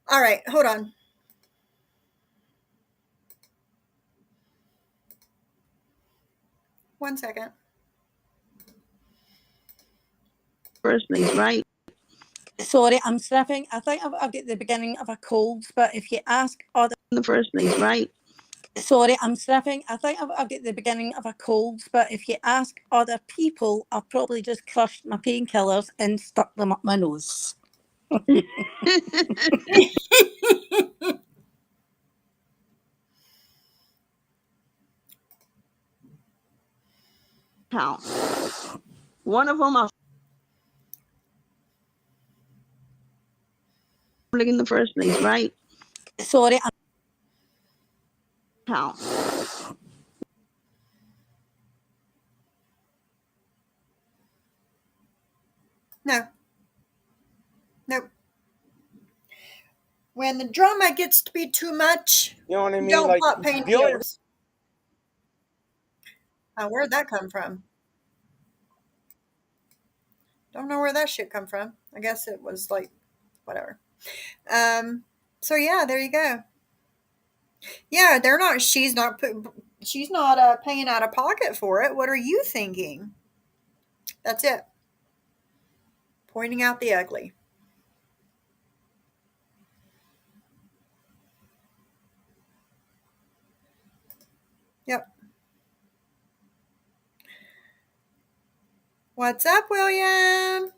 All right, hold on. One second. Personally, right? Sorry, I'm sniffing. I think I've got the beginning of a cold, but if you ask other... In the first place, right? Sorry, I'm sniffing. I think I've got the beginning of a cold, but if you ask other people, I've probably just crushed my painkillers and stuck them up my nose. Count. One of them, in the first place, right? Sorry, I'm... Count. No. Nope. When the drama gets to be too much, You know what I mean? don't Like, pop the only painkillers. Where'd that come from? Don't know where that shit come from. I guess it was like, whatever. So yeah, there you go. Yeah, she's not paying out of pocket for it. What are you thinking? That's it. Pointing out the ugly. Yep. What's up, William?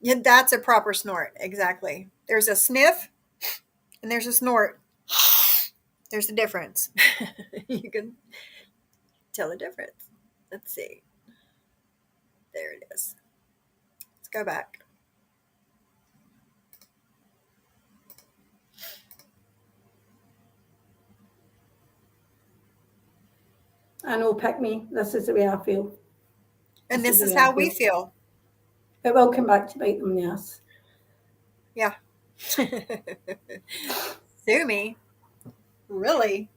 Yeah, that's a proper snort. Exactly. There's a sniff and there's a snort. There's a difference. You can tell the difference. Let's see. There it is. Let's go back. I know, pick me. This is the way I feel. And this the is way I how we feel. It will come back to bite them in the ass. Yeah. Sue me. Really?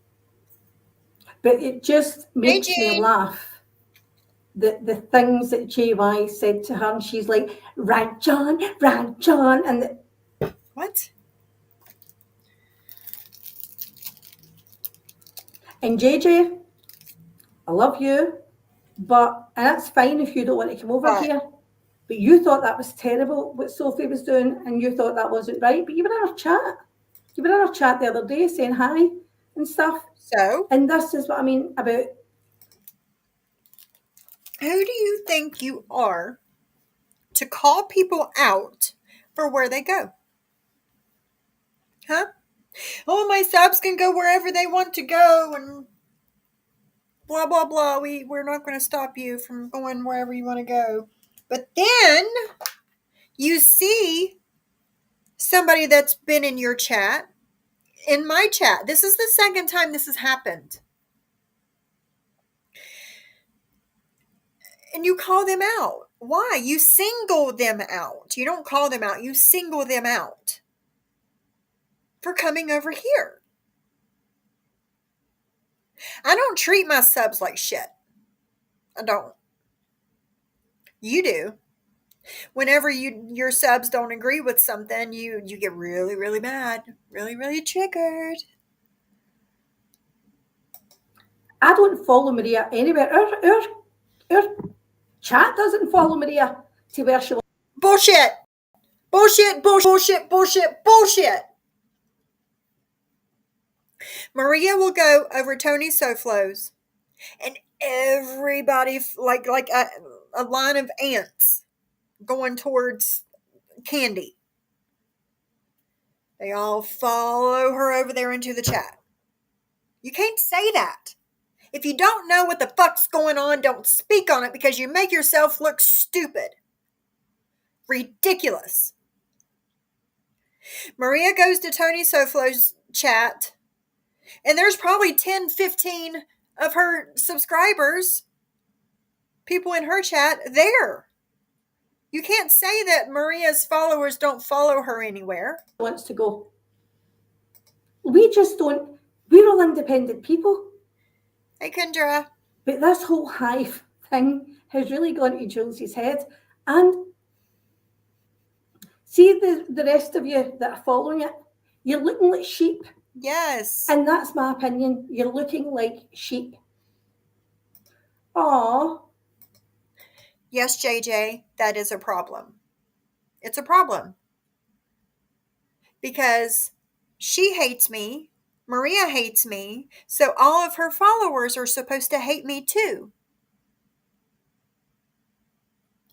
But it just makes me Jane. laugh. The things that JY said to her, and she's like, right, John, and What? and JJ, I love you, but and that's fine if you don't want to come over What? here. But you thought that was terrible what Sophie was doing, and you thought that wasn't right. But you were in our chat. You were in our chat the other day saying hi and stuff. So? And this is what I mean about. Who do you think you are to call people out for where they go? Huh? Oh, my subs can go wherever they want to go and blah, blah, blah. We're not going to stop you from going wherever you want to go. But then you see somebody that's been in your chat, in my chat. This is the second time this has happened. And you call them out. Why? You single them out. You don't call them out. You single them out for coming over here. I don't treat my subs like shit. I don't. You do. Whenever your subs don't agree with something, you get really, really mad. Really, really triggered. I don't follow Maria anywhere. Our chat doesn't follow Maria to where she. Bullshit. Bullshit, bullshit, bullshit, bullshit. Maria will go over Tony Soflo's and everybody, like a line of ants going towards Candy. They all follow her over there into the chat. You can't say that. If you don't know what the fuck's going on, don't speak on it because you make yourself look stupid. Ridiculous. Maria goes to Tony Soflo's chat, and there's probably 10, 15 of her subscribers, people in her chat, there. You can't say that Maria's followers don't follow her anywhere. Wants to go. We just don't. We're all independent people. Hey, Kendra. But this whole hive thing has really gone to Jules's head. And see the rest of you that are following it, you're looking like sheep. Yes. And that's my opinion. You're looking like sheep. Aw. Yes, JJ, that is a problem. It's a problem. Because she hates me, Maria hates me, so all of her followers are supposed to hate me too.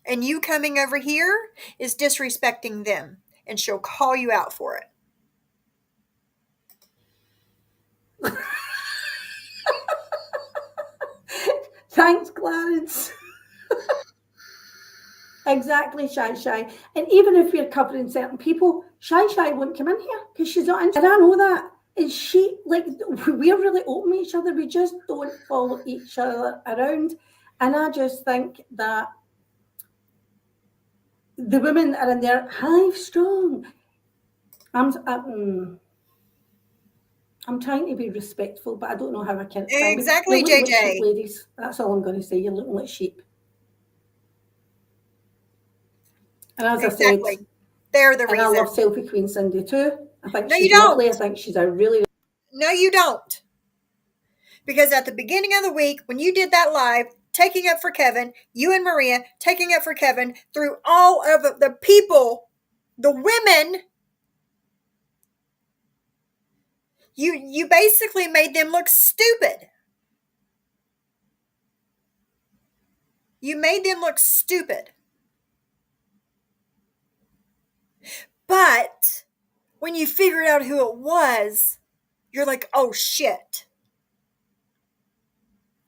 And you coming over here is disrespecting them, and she'll call you out for it. Thanks, Clarence. Exactly, Shy. And even if we're covering certain people, Shy won't come in here because she's not interested. And I know that. And she, like, we're really open with each other. We just don't follow each other around. And I just think that the women are in there, hive strong. I'm trying to be respectful, but I don't know how I can. Exactly, you're looking JJ. like sheep, ladies. That's all I'm going to say. You're looking like sheep. And as Exactly. I said, They're the and reason. I love Selfie Queen Cindy too. I think No, she's you don't. lovely. I think she's a really. No, you don't. Because at the beginning of the week, when you did that live, taking up for Kevin, you and Maria taking up for Kevin through all of the people, the women, you basically made them look stupid. You made them look stupid. But when you figured out who it was, you're like, oh shit.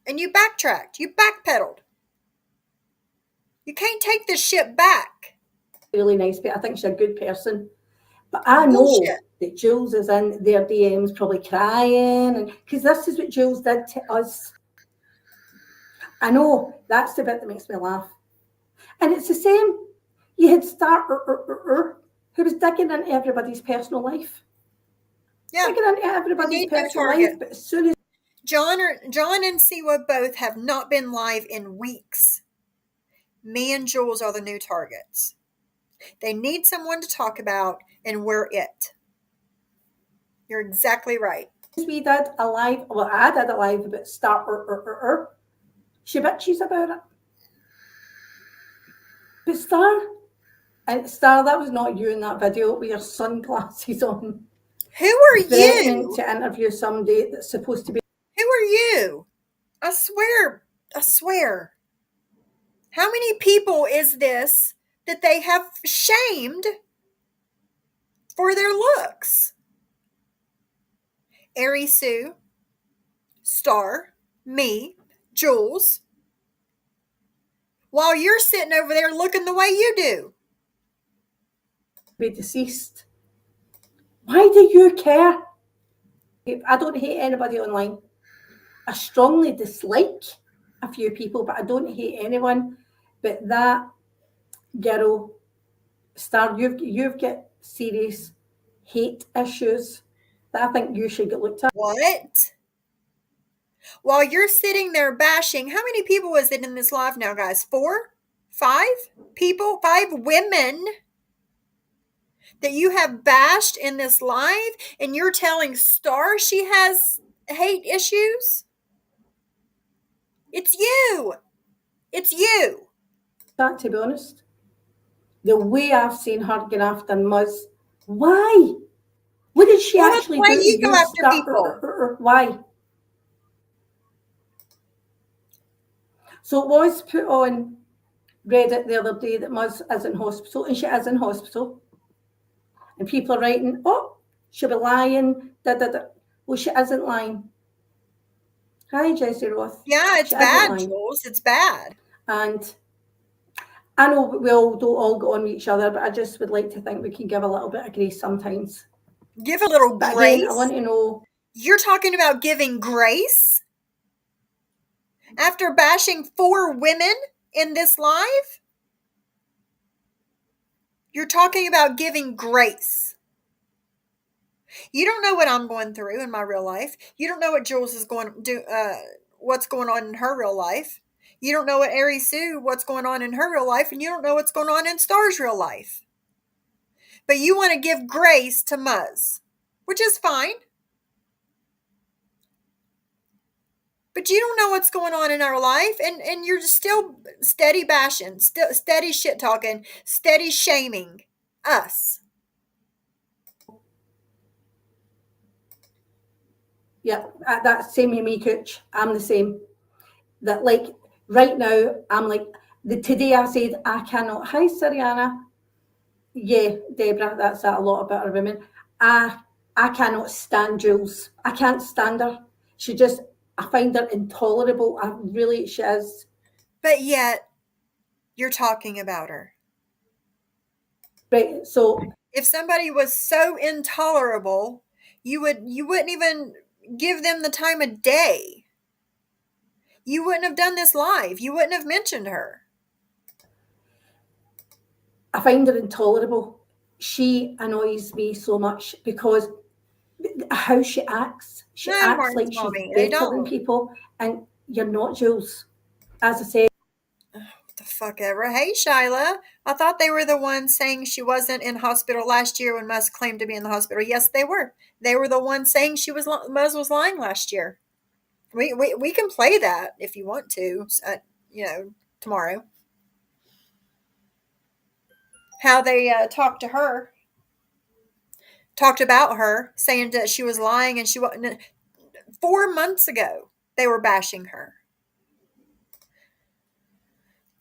And you backtracked. You backpedaled. You can't take this shit back. Really nice, but I think she's a good person. But I know Bullshit. that Jules is in their DMs probably crying, and because this is what Jules did to us. I know that's the bit that makes me laugh. And it's the same. You had Star who was digging into everybody's personal life. Yeah. Digging into everybody's need new personal target. life, but as soon as John and Siwa both have not been live in weeks. Me and Jules are the new targets. They need someone to talk about, and we're it. You're exactly right. we did a live, well, I did a live about Star she bitches about it. But Star, and Star, that was not you in that video with your sunglasses on. Who are Threatening you? to interview somebody that's supposed to be. Who are you? I swear. How many people is this that they have shamed for their looks? Ari Sue, Star, me, Jules, while you're sitting over there looking the way you do. Be deceased. Why do you care? I don't hate anybody online. I strongly dislike a few people, but I don't hate anyone. But that girl, Star, you've got serious hate issues that I think you should get looked at. What? While you're sitting there bashing, how many people is it in this live now, guys? 4? 5 people? 5 women that you have bashed in this live, and you're telling Star she has hate issues? It's you. It's you. That, to be honest, the way I've seen her get after Muzz, why? What did she Well, actually that's why do? you go after people. Why? So it was put on Reddit the other day that Muzz is in hospital, and she is in hospital. And people are writing, oh, she'll be lying. Well, she isn't lying. Hi, Jessie Roth. Yeah, it's She isn't bad, lying. Jules. It's bad. And I know we all don't all go on with each other, but I just would like to think we can give a little bit of grace sometimes. Give a little But grace. again, I want to know. You're talking about giving grace? After bashing 4 women in this live? You're talking about giving grace. You don't know what I'm going through in my real life. You don't know what Jules is going to do, what's going on in her real life. You don't know what Ari Sue, what's going on in her real life, and you don't know what's going on in Star's real life. But you want to give grace to Muzz, which is fine. But you don't know what's going on in our life, and you're just still steady bashing, still steady shit talking, steady shaming us. Yeah, that's same with me, Cooch. I'm the same. That like right now, I'm like today I said I cannot. Hi, Sariana. Yeah, Deborah, that's that a lot about a women. I cannot stand Jules. I can't stand her. I find her intolerable. She is. But yet, you're talking about her. Right, so If somebody was so intolerable, you wouldn't even give them the time of day. You wouldn't have done this live. You wouldn't have mentioned her. I find her intolerable. She annoys me so much because how she acts. She No, acts Martin's like she's mommy, they better than don't. people, and you're not, Jules. As I said, What the fuck ever. Hey, Shyla. I thought they were the ones saying she wasn't in hospital last year when Muzz claimed to be in the hospital. Yes, they were. They were the ones saying Muzz was lying last year. We can play that if you want to, tomorrow. How they talked about her, saying that she was lying, and she wasn't. 4 months ago, they were bashing her.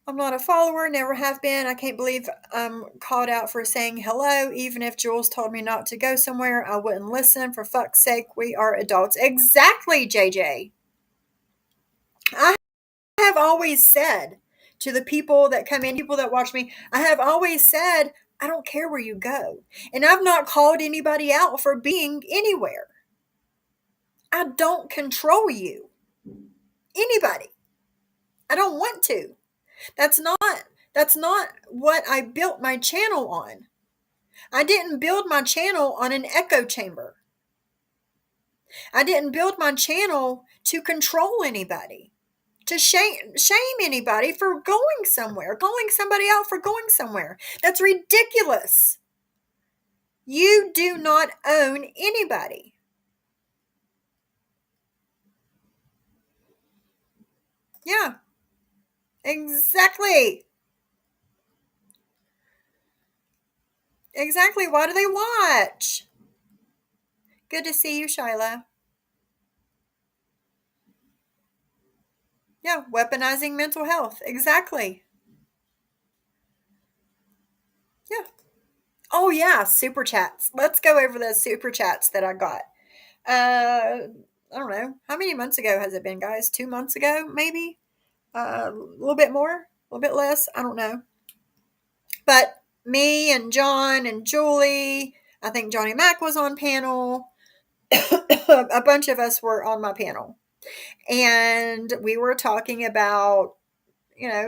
I'm not a follower, never have been. I can't believe I'm called out for saying hello. Even if Jules told me not to go somewhere, I wouldn't listen. For fuck's sake, we are adults. Exactly, JJ. I have always said to the people that come in, people that watch me, I have always said, I don't care where you go. And I've not called anybody out for being anywhere. I don't control you. Anybody. I don't want to. That's not what I built my channel on. I didn't build my channel on an echo chamber. I didn't build my channel to control anybody, to shame anybody for going somewhere, calling somebody out for going somewhere. That's ridiculous. You do not own anybody. Yeah, exactly. Exactly. Why do they watch? Good to see you, Shyla. Yeah, weaponizing mental health. Exactly. Yeah. Oh, yeah, super chats. Let's go over those super chats that I got. I don't know. How many months ago has it been, guys? 2 months ago, maybe? A little bit more? A little bit less? I don't know. But me and John and Julie, I think Johnny Mac was on panel. A bunch of us were on my panel. And we were talking about,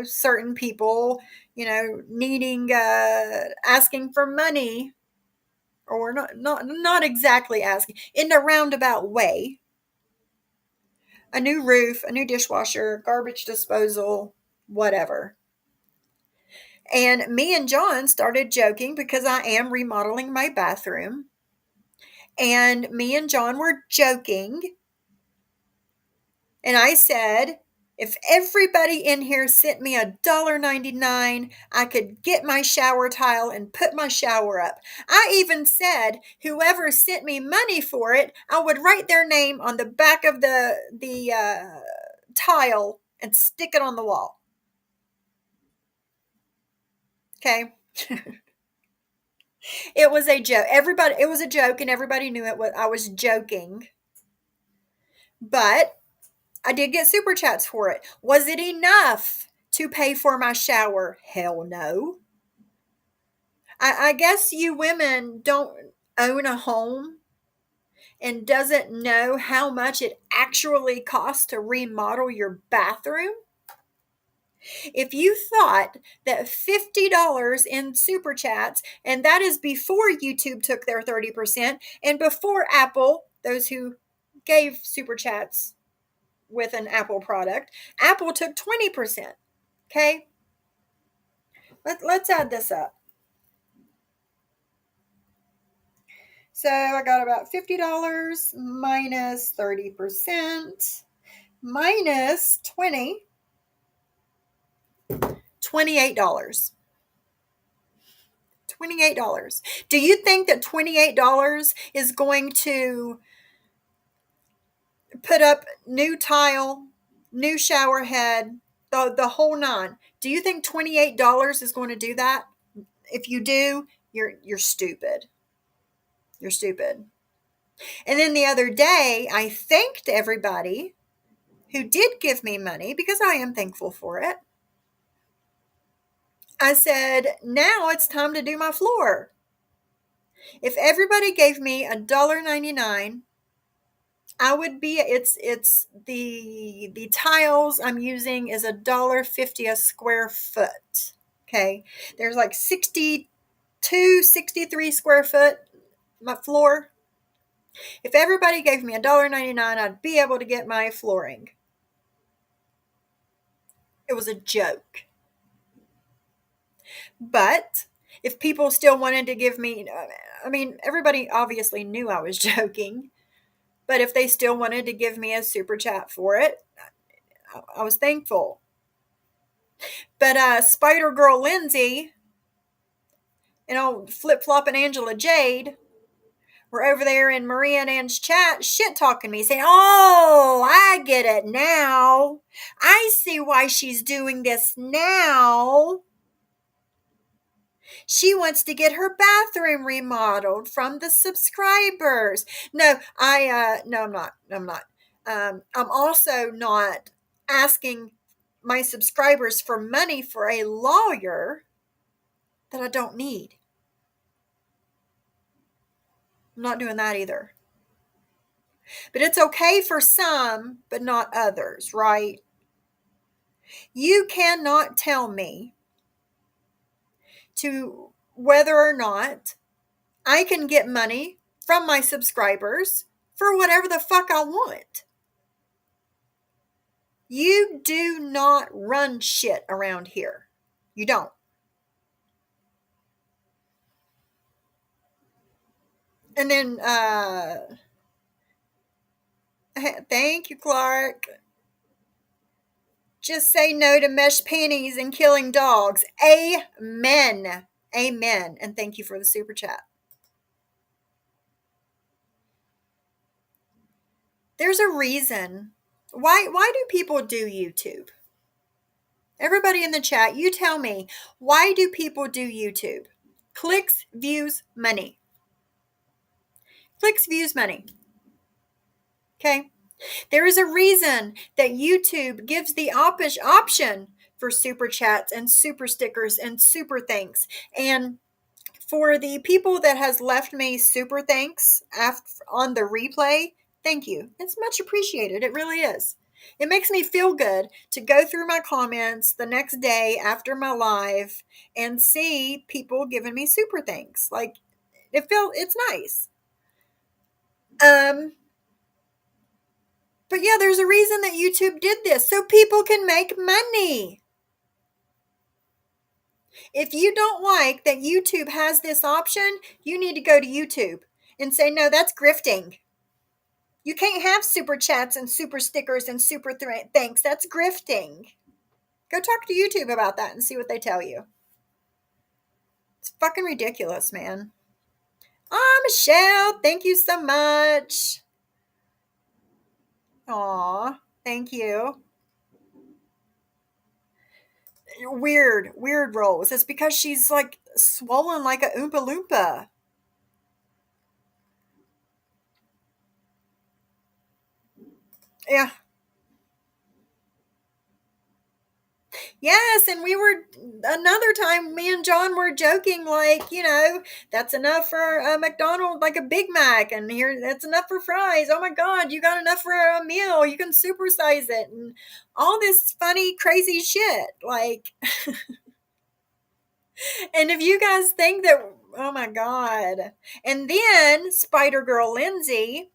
certain people, needing, asking for money, or not exactly asking, in a roundabout way. A new roof, a new dishwasher, garbage disposal, whatever. And me and John started joking because I am remodeling my bathroom. And me and John were joking. And I said, if everybody in here sent me $1.99, I could get my shower tile and put my shower up. I even said, whoever sent me money for it, I would write their name on the back of the tile and stick it on the wall. Okay. It was a joke. It was a joke, and everybody knew it. I was joking. But I did get super chats for it. Was it enough to pay for my shower? Hell no. I guess you women don't own a home and doesn't know how much it actually costs to remodel your bathroom. If you thought that $50 in super chats, and that is before YouTube took their 30%, and before Apple, those who gave super chats with an Apple product, Apple took 20%. Okay? Let's add this up. So I got about $50 minus 30% minus 20, $28. $28. Do you think that $28 is going to put up new tile, new shower head, the whole nine? Do you think $28 is going to do that? If you do, you're stupid. You're stupid. And then the other day, I thanked everybody who did give me money because I am thankful for it. I said, now it's time to do my floor. If everybody gave me $1.99, I would be, it's the tiles I'm using is $1.50 a square foot. Okay. There's like 62, 63 square foot, my floor. If everybody gave me $1.99, I'd be able to get my flooring. It was a joke. But if people still wanted to give me, I mean, everybody obviously knew I was joking. But if they still wanted to give me a super chat for it, I was thankful. But Spider Girl Lindsay and old Flip Flop and Angela Jade were over there in Maria and Ann's chat shit talking me, saying, oh, I get it now. I see why she's doing this now. She wants to get her bathroom remodeled from the subscribers. No, I'm not. I'm also not asking my subscribers for money for a lawyer that I don't need. I'm not doing that either. But it's okay for some, but not others, right? You cannot tell me to whether or not I can get money from my subscribers for whatever the fuck I want. You do not run shit around here. You don't. And then, thank you, Clark. Just say no to mesh panties and killing dogs. Amen. Amen. And thank you for the super chat. There's a reason. Why do people do YouTube? Everybody in the chat, you tell me, why do people do YouTube? Clicks, views, money. Clicks, views, money. Okay? There is a reason that YouTube gives the option for super chats and super stickers and super thanks. And for the people that has left me super thanks on the replay, thank you. It's much appreciated. It really is. It makes me feel good to go through my comments the next day after my live and see people giving me super thanks. Like, it's nice. But yeah, there's a reason that YouTube did this, so people can make money. If you don't like that YouTube has this option, you need to go to YouTube and say, no, that's grifting. You can't have super chats and super stickers and super thanks. That's grifting. Go talk to YouTube about that and see what they tell you. It's fucking ridiculous, man. Michelle, thank you so much. Aw, thank you. Weird Rose. It's because she's like swollen like a Oompa Loompa. Yeah. Yes, and we were, another time, me and John were joking, like, that's enough for a McDonald's, like a Big Mac, and here, that's enough for fries. Oh my God, you got enough for a meal. You can supersize it, and all this funny, crazy shit. Like, and if you guys think that, oh my God. And then Spider Girl Lindsay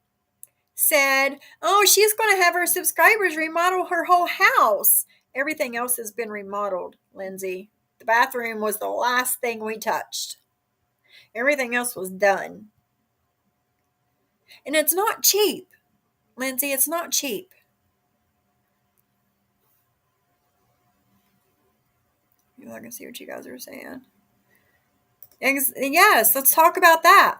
said, oh, she's going to have her subscribers remodel her whole house. Everything else has been remodeled, Lindsay. The bathroom was the last thing we touched. Everything else was done. And it's not cheap, Lindsay. It's not cheap. I can see what you guys are saying. Yes, let's talk about that.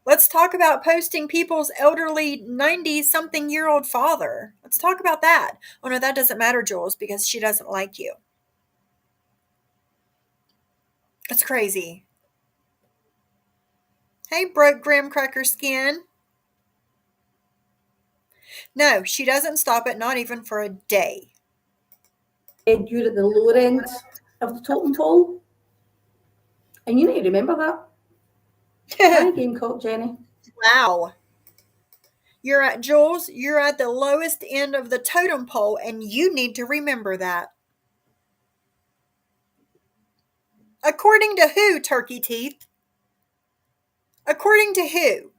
Let's talk about posting people's elderly 90-something-year-old father. Let's talk about that. Oh, no, that doesn't matter, Jules, because she doesn't like you. That's crazy. Hey, broke graham cracker skin. No, she doesn't stop it, not even for a day. And you're at the lower end of the totem pole. And you need to remember that. Hi, Game Caught Jenny. Wow. You're at, Jules, you're at the lowest end of the totem pole, and you need to remember that. According to who, Turkey Teeth? According to who?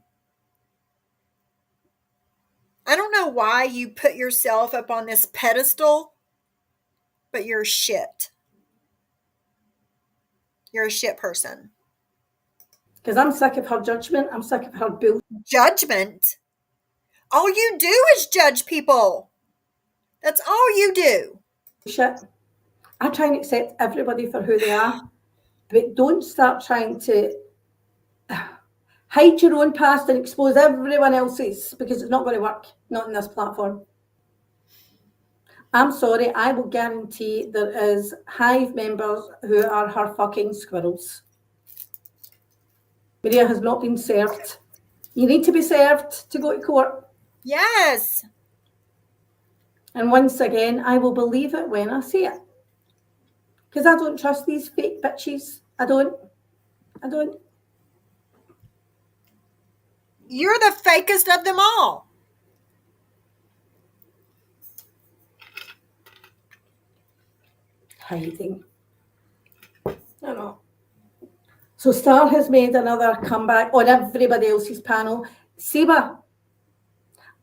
I don't know why you put yourself up on this pedestal, but you're shit. You're a shit person. Because I'm sick of her judgment. I'm sick of her bullshit. Judgment? All you do is judge people. That's all you do. I try and accept everybody for who they are, but don't start trying to Hide your own past and expose everyone else's, because it's not going to work, not in this platform. I'm sorry, I will guarantee there is Hive members who are her fucking squirrels. Maria has not been served. You need to be served to go to court. Yes. And once again, I will believe it when I see it. Because I don't trust these fake bitches. I don't. You're the fakest of them all. Hiding. I know. So Star has made another comeback on everybody else's panel. Seba,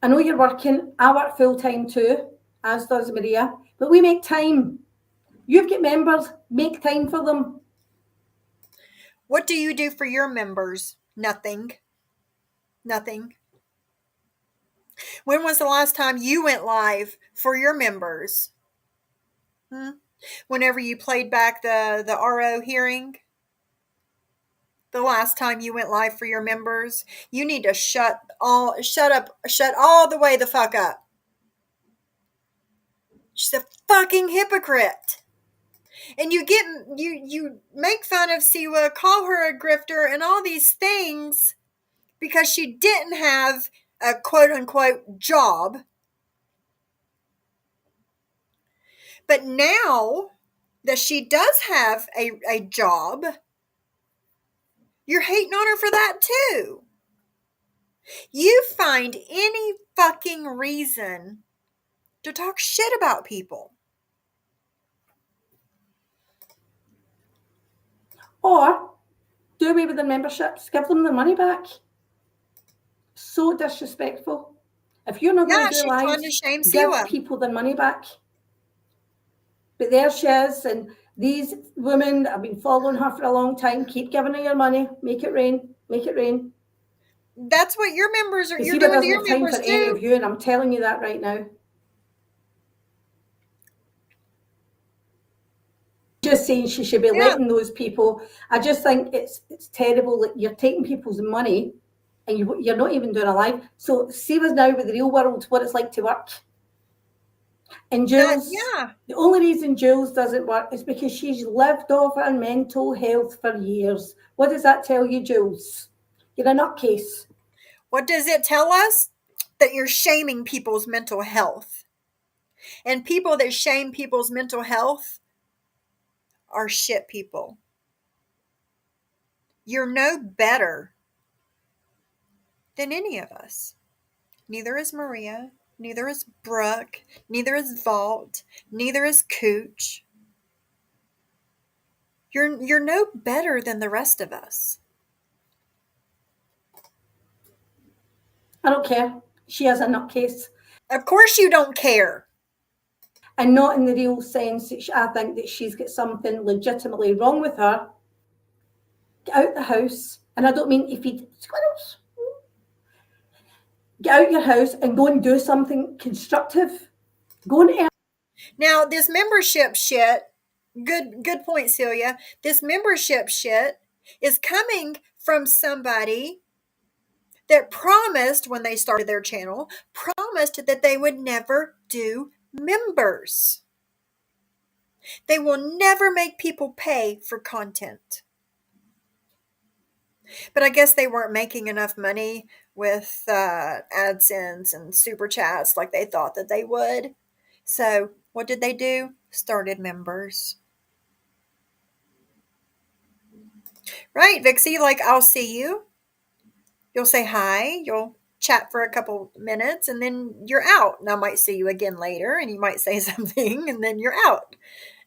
I know you're working. I work full time too, as does Maria. But we make time. You've got members. Make time for them. What do you do for your members? Nothing. Nothing. When was the last time you went live for your members? Whenever you played back the RO hearing? The last time you went live for your members? You need to shut all the way the fuck up. She's a fucking hypocrite. And you make fun of Siwa, call her a grifter and all these things because she didn't have a quote unquote job. But now that she does have a job, you're hating on her for that too. You find any fucking reason to talk shit about people. Or do away with their memberships. Give them their money back. So disrespectful. If you're not going to do She's trying lives, to shame give Siwa. people their money back. But there she is, and these women that have been following her for a long time, keep giving her your money. Make it rain. Make it rain. That's what your members are. You're Siwa doing to doesn't your have time members for any too. of you, and I'm telling you that right now. Just saying she should be letting those people. I just think it's terrible that you're taking people's money and you're not even doing a live. So Siwa's now with the real world, what it's like to work. And Jules, the only reason Jules doesn't work is because she's lived off her mental health for years. What does that tell you, Jules? You're a nutcase. What does it tell us? That you're shaming people's mental health. And people that shame people's mental health are shit people. You're no better than any of us. Neither is Maria. Neither is Brooke. Neither is Vault. Neither is Cooch. You're no better than the rest of us. I don't care. She is a nutcase. Of course you don't care. And not in the real sense that I think that she's got something legitimately wrong with her. Get out the house. And I don't mean to feed squirrels. Get out your house and go and do something constructive. Go and earn. Now, this membership shit, good point, Celia. This membership shit is coming from somebody that promised when they started their channel, promised that they would never do members. They will never make people pay for content. But I guess they weren't making enough money with AdSense and super chats like they thought that they would. So what did they do? Started members. Right, Vixie, like I'll see you. You'll say hi. You'll chat for a couple minutes and then you're out. And I might see you again later and you might say something and then you're out.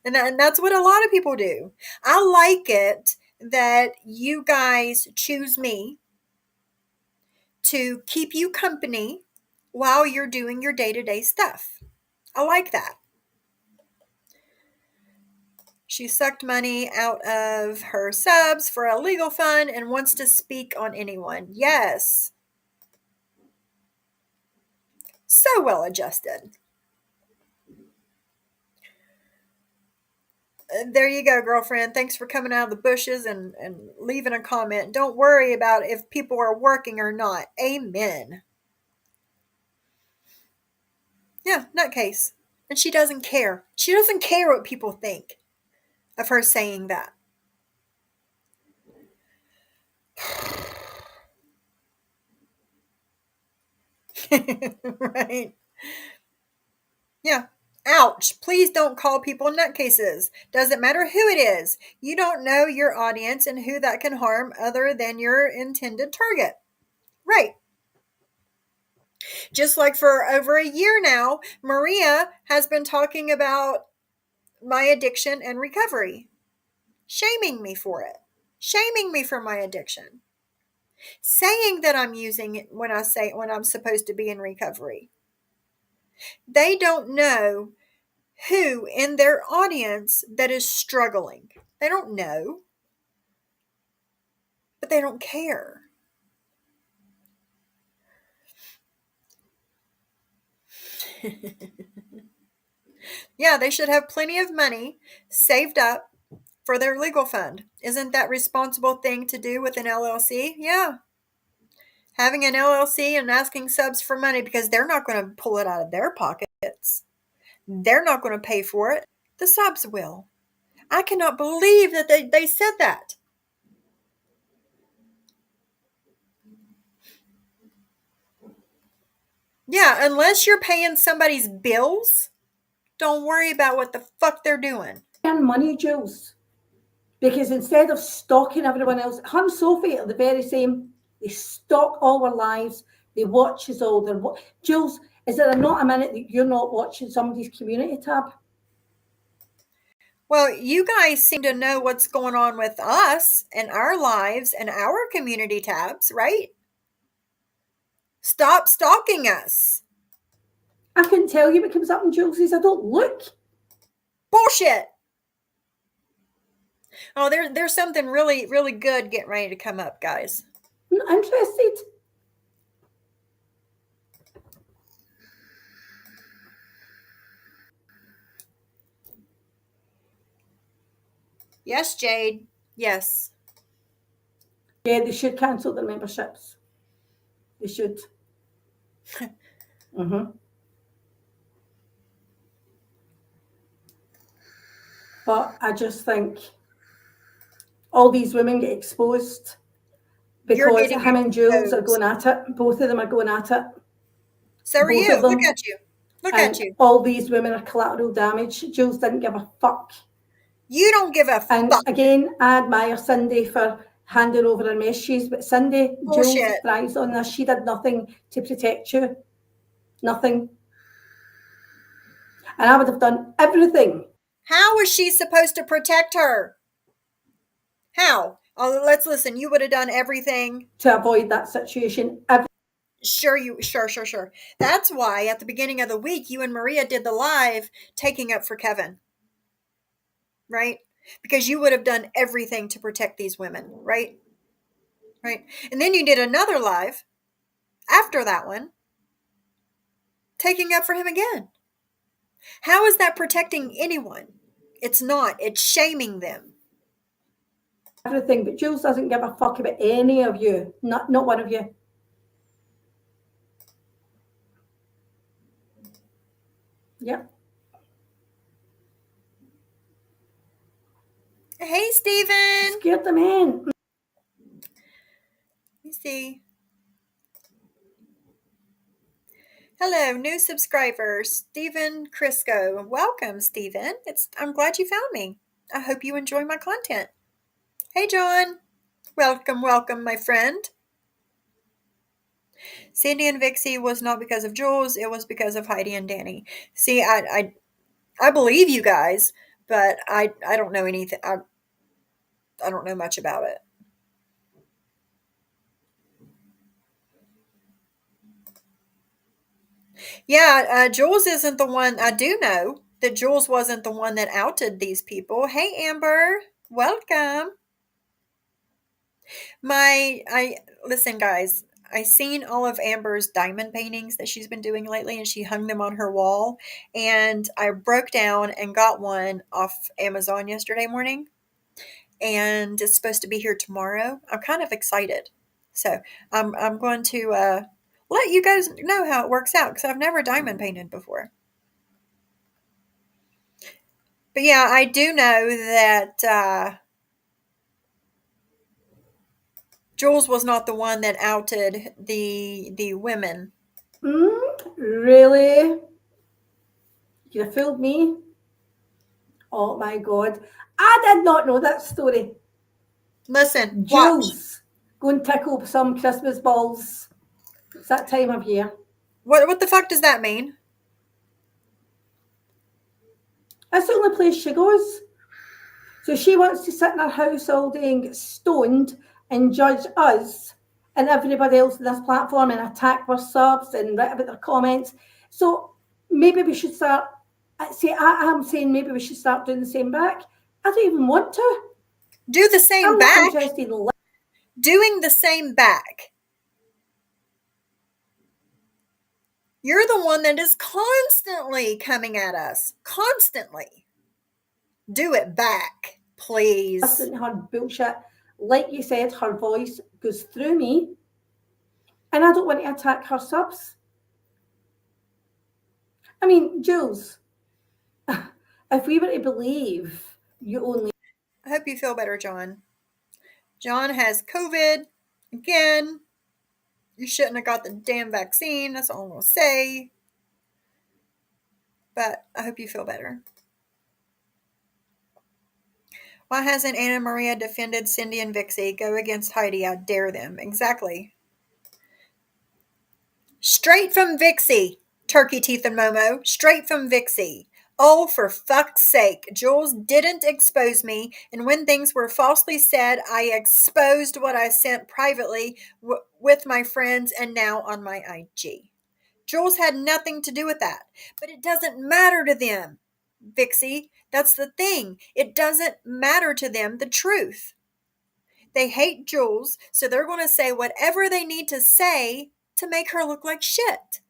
And that's what a lot of people do. I like it that you guys choose me to keep you company while you're doing your day-to-day stuff. I like that. She sucked money out of her subs for a legal fund and wants to speak on anyone. Yes. So well adjusted. There you go, girlfriend. Thanks for coming out of the bushes and leaving a comment. Don't worry about if people are working or not. Amen. Yeah, nutcase. And she doesn't care. She doesn't care what people think of her saying that. Right? Yeah. Ouch. Please don't call people nutcases. Doesn't matter who it is. You don't know your audience and who that can harm other than your intended target. Right. Just like for over a year now, Maria has been talking about my addiction and recovery, shaming me for it, shaming me for my addiction, saying that I'm using it when I'm supposed to be in recovery. They don't know who in their audience that is struggling. They don't know, but they don't care. Yeah, they should have plenty of money saved up for their legal fund. Isn't that responsible thing to do with an LLC? Yeah. Having an LLC and asking subs for money because they're not going to pull it out of their pockets. They're not going to pay for it. The subs will. I cannot believe that they said that. Yeah, unless you're paying somebody's bills, don't worry about what the fuck they're doing. Earn money, Jules. Because instead of stalking everyone else, her and Sophie are the very same. They stalk all our lives. They watch us all. Jules, is there not a minute that you're not watching somebody's community tab? Well, you guys seem to know what's going on with us and our lives and our community tabs, right? Stop stalking us. I couldn't tell you what comes up in Jules's. I don't look. Bullshit. Oh, there's something really, really good getting ready to come up, guys. I'm not interested. Yes, Jade. Yes. Yeah, they should cancel their memberships. They should. But I just think all these women get exposed because him and Jules are going at it. Both of them are going at it. So are you. Look at you. Look at you. All these women are collateral damage. Jules didn't give a fuck. You don't give a fuck. And again, I admire Cindy for handing over her messages, but Cindy, Bullshit. Jules thrives on this. She did nothing to protect you. Nothing. And I would have done everything. How was she supposed to protect her? How? Oh, let's listen. You would have done everything to avoid that situation. Sure. That's why at the beginning of the week, you and Maria did the live taking up for Kevin. Right? Because you would have done everything to protect these women. Right? Right. And then you did another live after that one, taking up for him again. How is that protecting anyone? It's not. It's shaming them. Everything, but Jules doesn't give a fuck about any of you. Not one of you. Yep. Hey, Stephen. Scared the man. Let me see. Hello, new subscriber, Stephen Crisco. Welcome, Stephen. I'm glad you found me. I hope you enjoy my content. Hey, John. Welcome, my friend. Sandy and Vixie was not because of Jules. It was because of Heidi and Danny. See, I believe you guys, but I don't know anything. I don't know much about it. Yeah, Jules isn't the one. I do know that Jules wasn't the one that outed these people. Hey, Amber, welcome. Listen, guys, I seen all of Amber's diamond paintings that she's been doing lately, and she hung them on her wall. And I broke down and got one off Amazon yesterday morning, and it's supposed to be here tomorrow. I'm kind of excited, so I'm going to let you guys know how it works out because I've never diamond painted before. But yeah, I do know that Jules was not the one that outed the women. Really? You fooled me? Oh my God. I did not know that story. Listen, watch. Jules, go and tickle some Christmas balls. It's that time of year. What the fuck does that mean? That's the only place she goes. So she wants to sit in her house all day and get stoned and judge us and everybody else on this platform and attack our subs and write about their comments. So maybe we should start. See, I'm saying maybe we should start doing the same back. I don't even want to. Do the same I'm back. not interested in Doing the same back. You're the one that is constantly coming at us. Constantly. Do it back, please. listening to her bullshit. Like you said, her voice goes through me, and I don't want to attack her subs. I mean, Jules, if we were to believe you only. I hope you feel better, John. John has COVID again. You shouldn't have got the damn vaccine. That's all I'm going to say. But I hope you feel better. Why hasn't Anna Maria defended Cindy and Vixie? Go against Heidi. I dare them. Exactly. Straight from Vixie. Turkey Teeth and Momo. Straight from Vixie. Oh, for fuck's sake. Jules didn't expose me, and when things were falsely said, I exposed what I sent privately with my friends and now on my IG. Jules had nothing to do with that, but it doesn't matter to them, Vixie. That's the thing. It doesn't matter to them the truth. They hate Jules, so they're going to say whatever they need to say to make her look like shit.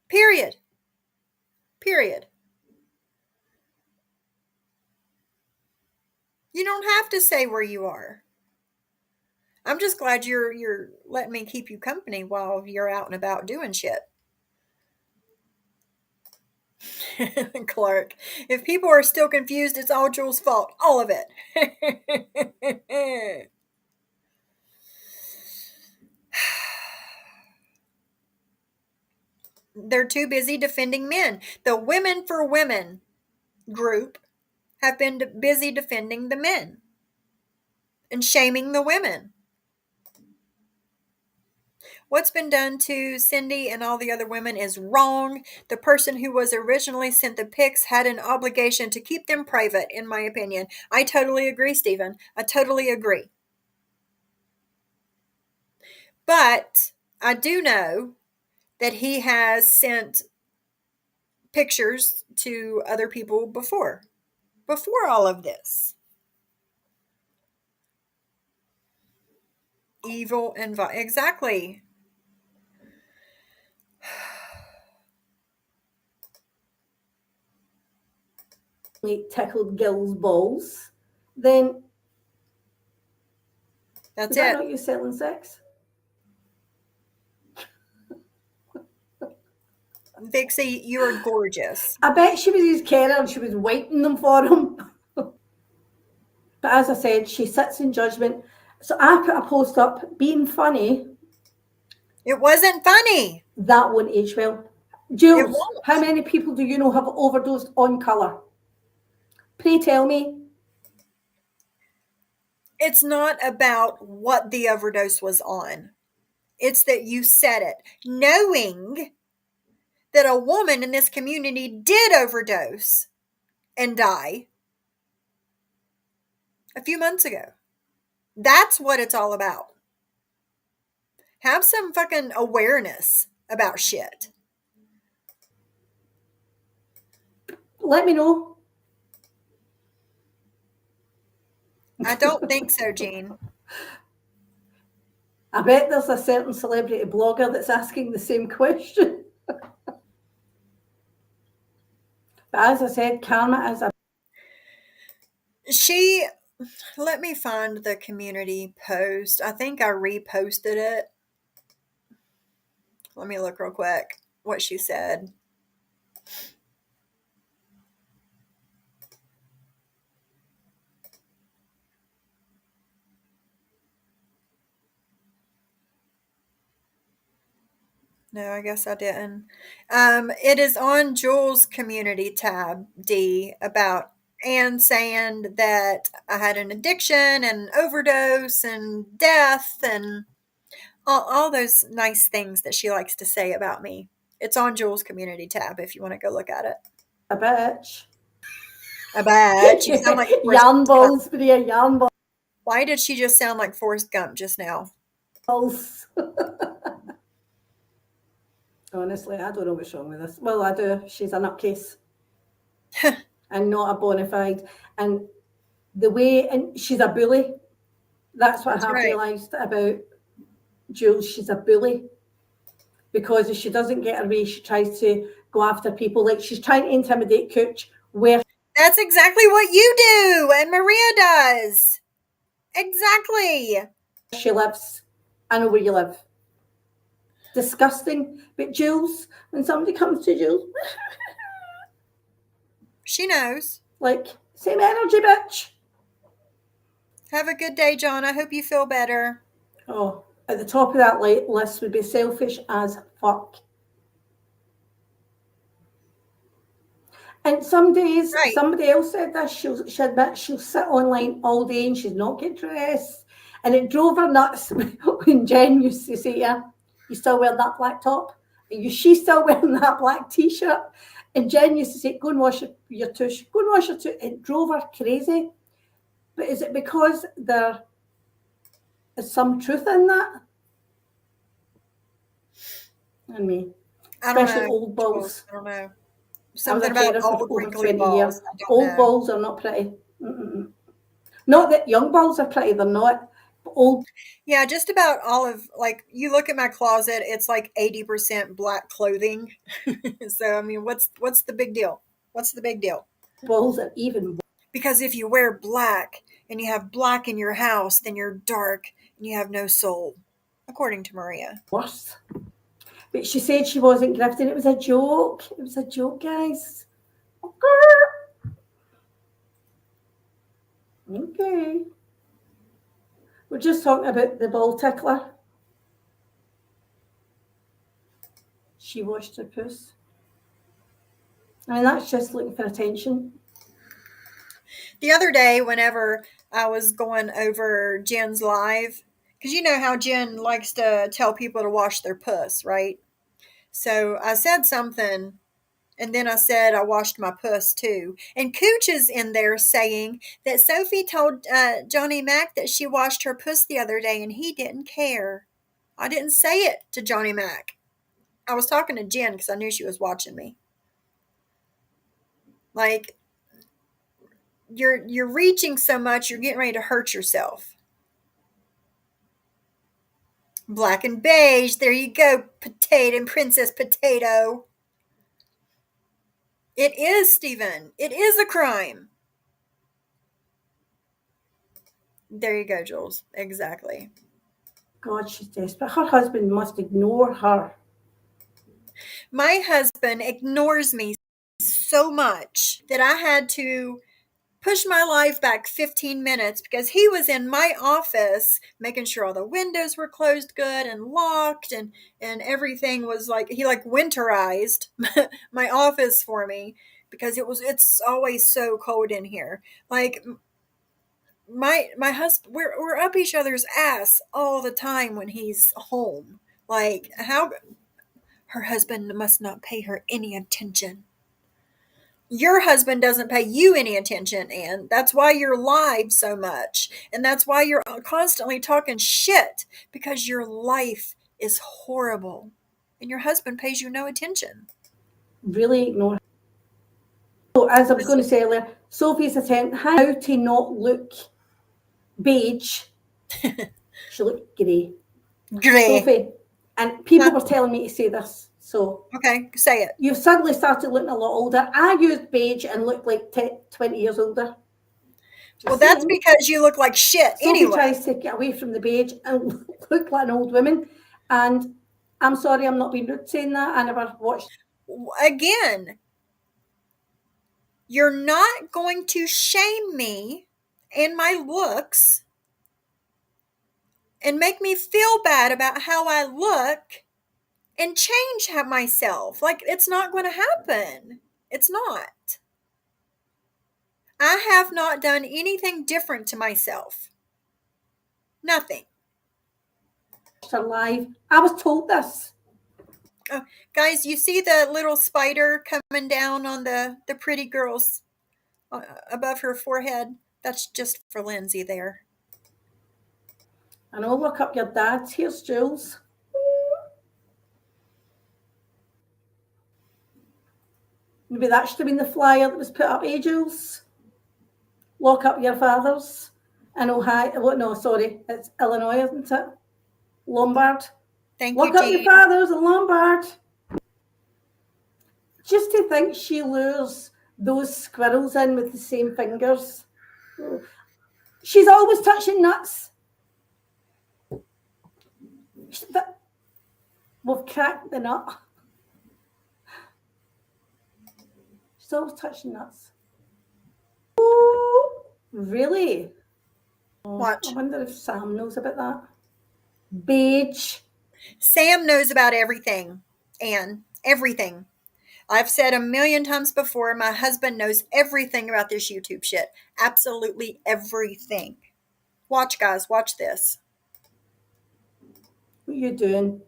Period. Period. You don't have to say where you are. I'm just glad you're letting me keep you company while you're out and about doing shit. Clark, if people are still confused, it's all Jules' fault. All of it. They're too busy defending men. The Women for Women group have been busy defending the men and shaming the women. What's been done to Cindy and all the other women is wrong. The person who was originally sent the pics had an obligation to keep them private, in my opinion. I totally agree, Stephen. I totally agree. But I do know that he has sent pictures to other people before all of this. Evil and exactly. Tickled Gil's balls, then That's is that it. not you selling sex? Vixie, you are gorgeous. I bet she was his carer and she was wiping them for him. But as I said, she sits in judgment. So I put a post up being funny. It wasn't funny. That won't age well. It Jules, won't. how many people do you know have overdosed on colour? Pray tell me. It's not about what the overdose was on. It's that you said it, knowing that a woman in this community did overdose and die a few months ago. That's what it's all about. Have some fucking awareness about shit. Let me know. I don't think so, Jean. I bet there's a certain celebrity blogger that's asking the same question. But as I said, karma is a Let me find the community post. I think I reposted it. Let me look real quick what she said. No, I guess I didn't. It is on Jules' community tab, D, about Anne saying that I had an addiction and overdose and death and all those nice things that she likes to say about me. It's on Jules' community tab if you want to go look at it. bitch. I bet. You sound like Forrest yarn Gump. balls, Bria, yarn balls. Why did she just sound like Forrest Gump just now? Honestly, I don't know what's wrong with this. Well, I do. She's a nutcase. And not a bona fide. And the way, and she's a bully. That's what I have realised about Jules. She's a bully. Because if she doesn't get her way, she tries to go after people. Like she's trying to intimidate Cooch. That's exactly what you do and Maria does. Exactly. She lives. I know where you live. Disgusting. But Jules, when somebody comes to Jules, she knows. Like, same energy, bitch. Have a good day, John. I hope you feel better. Oh, at the top of that list would be selfish as fuck. And some days, somebody else said this, she admits she'll sit online all day and she's not get dressed. And it drove her nuts when Jen used to say, yeah, you still wearing that black top? And she's still wearing that black t-shirt. And Jen used to say, go and wash your tush. Go and wash your tush. It drove her crazy. But is it because there is some truth in that? And me. Especially old balls. I don't know. Something about old wrinkly balls. Old balls are not pretty. Mm-mm. Not that young balls are pretty, they're not. Old. Yeah, just about all of, like, you look at my closet, it's like 80% black clothing. So, I mean, what's the big deal? What's the big deal? Balls are even. Because if you wear black and you have black in your house, then you're dark and you have no soul, according to Maria. Worse. But she said she wasn't grifting. It was a joke. It was a joke, guys. Okay. We're just talking about the ball tickler. She washed her puss. I mean, that's just looking for attention. The other day, whenever I was going over Jen's live, because you know how Jen likes to tell people to wash their puss, right? So I said something, and then I said I washed my puss too. And Cooch is in there saying that Sophie told Johnny Mac that she washed her puss the other day, and he didn't care. I didn't say it to Johnny Mac. I was talking to Jen because I knew she was watching me. Like, you're reaching so much, you're getting ready to hurt yourself. Black and beige, there you go, potato and Princess Potato. It is, Stephen. It is a crime. There you go, Jules. Exactly. God, she's desperate. Her husband must ignore her. My husband ignores me so much that I had to push my life back 15 minutes because he was in my office making sure all the windows were closed good and locked and everything was like, he like winterized my office for me because it's always so cold in here. Like my husband, we're up each other's ass all the time when he's home. Like, how her husband must not pay her any attention. Your husband doesn't pay you any attention, and that's why you're live so much. And that's why you're constantly talking shit, because your life is horrible. And your husband pays you no attention. Really ignore her. So, as I was going to say earlier, Sophie's attempt how to not look beige. She looked grey. Sophie, and people were telling me to say this. So Okay, say it. you've suddenly started looking a lot older. I used beige and looked like 20 years older. Well, that's because you look like shit Sophie anyway. tries to get away from the beige and look like an old woman. And I'm sorry, I'm not being rude saying that. I never watched. Again, you're not going to shame me and my looks and make me feel bad about how I look and change myself. Like, it's not going to happen. It's not. I have not done anything different to myself. Nothing. Her live. I was told this. Oh, guys, you see the little spider coming down on the pretty girl's above her forehead? That's just for Lindsay there. And I'll look up your dad. Here's Jules. Maybe that should have been the flyer that was put up, Jules? Lock up your fathers in Ohio. What? No, sorry, it's Illinois, isn't it? Lombard. Thank Lock you, up your Jean. fathers in Lombard. Just to think she lures those squirrels in with the same fingers. She's always touching nuts. We've cracked the nut. She's always touching nuts. Oh, really? Watch. I wonder if Sam knows about that. Beige. Sam knows about everything, Anne. Everything. I've said a million times before, my husband knows everything about this YouTube shit. Absolutely everything. Watch, guys. Watch this. What are you doing?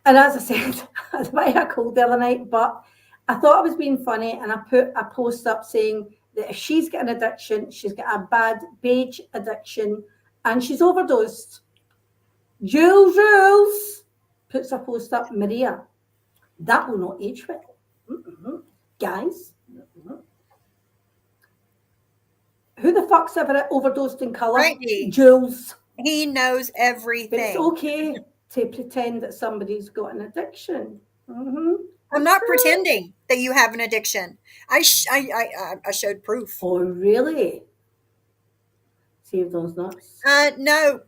And as I said, I had a cold the other night, but I thought I was being funny, and I put a post up saying that if she's got an addiction, she's got a bad beige addiction, and she's overdosed. Jules puts a post up, Maria, that will not age well. Guys, who the fuck's ever overdosed in colour? Right, Dee? Jules. He knows But everything. it's okay to pretend that somebody's got an addiction. I'm not pretending that you have an addiction. I showed proof. Oh, really? Save those nuts. No,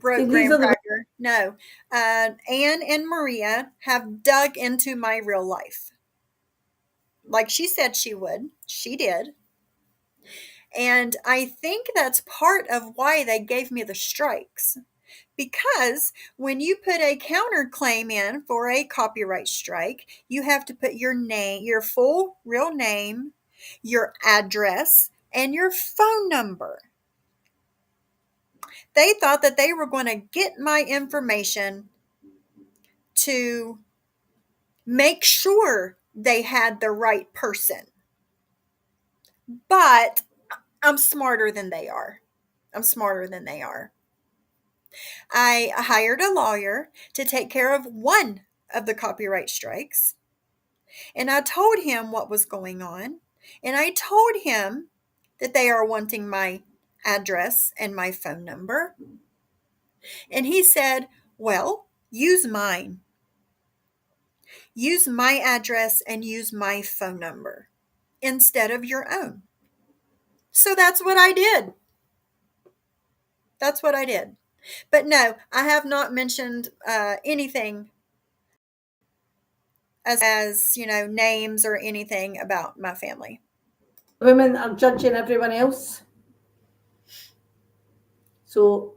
broke See, these are the- grandfather. No. Anne and Maria have dug into my real life. Like she said she would. She did. And I think that's part of why they gave me the strikes. Because when you put a counterclaim in for a copyright strike, you have to put your name, your full real name, your address, and your phone number. They thought that they were going to get my information to make sure they had the right person. But I'm smarter than they are. I'm smarter than they are. I hired a lawyer to take care of one of the copyright strikes. And I told him what was going on. And I told him that they are wanting my address and my phone number. And he said, well, use mine. Use my address and use my phone number instead of your own. So that's what I did. That's what I did. But no, I have not mentioned anything as names or anything about my family. Women are judging everyone else. So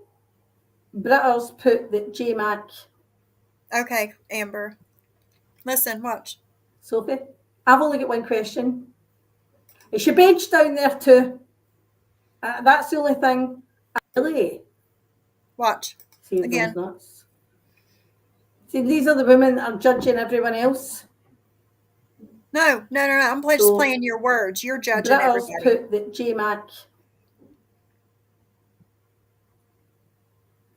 Britters put that J-Mac. Okay, Amber. Listen, watch. Sophie, I've only got one question. Is your bench down there too? That's the only thing. Really? Watch. See, Again. those nuts. See, these are the women that are judging everyone else. No. I'm just playing your words. You're judging Britters everybody. put that J-Mac.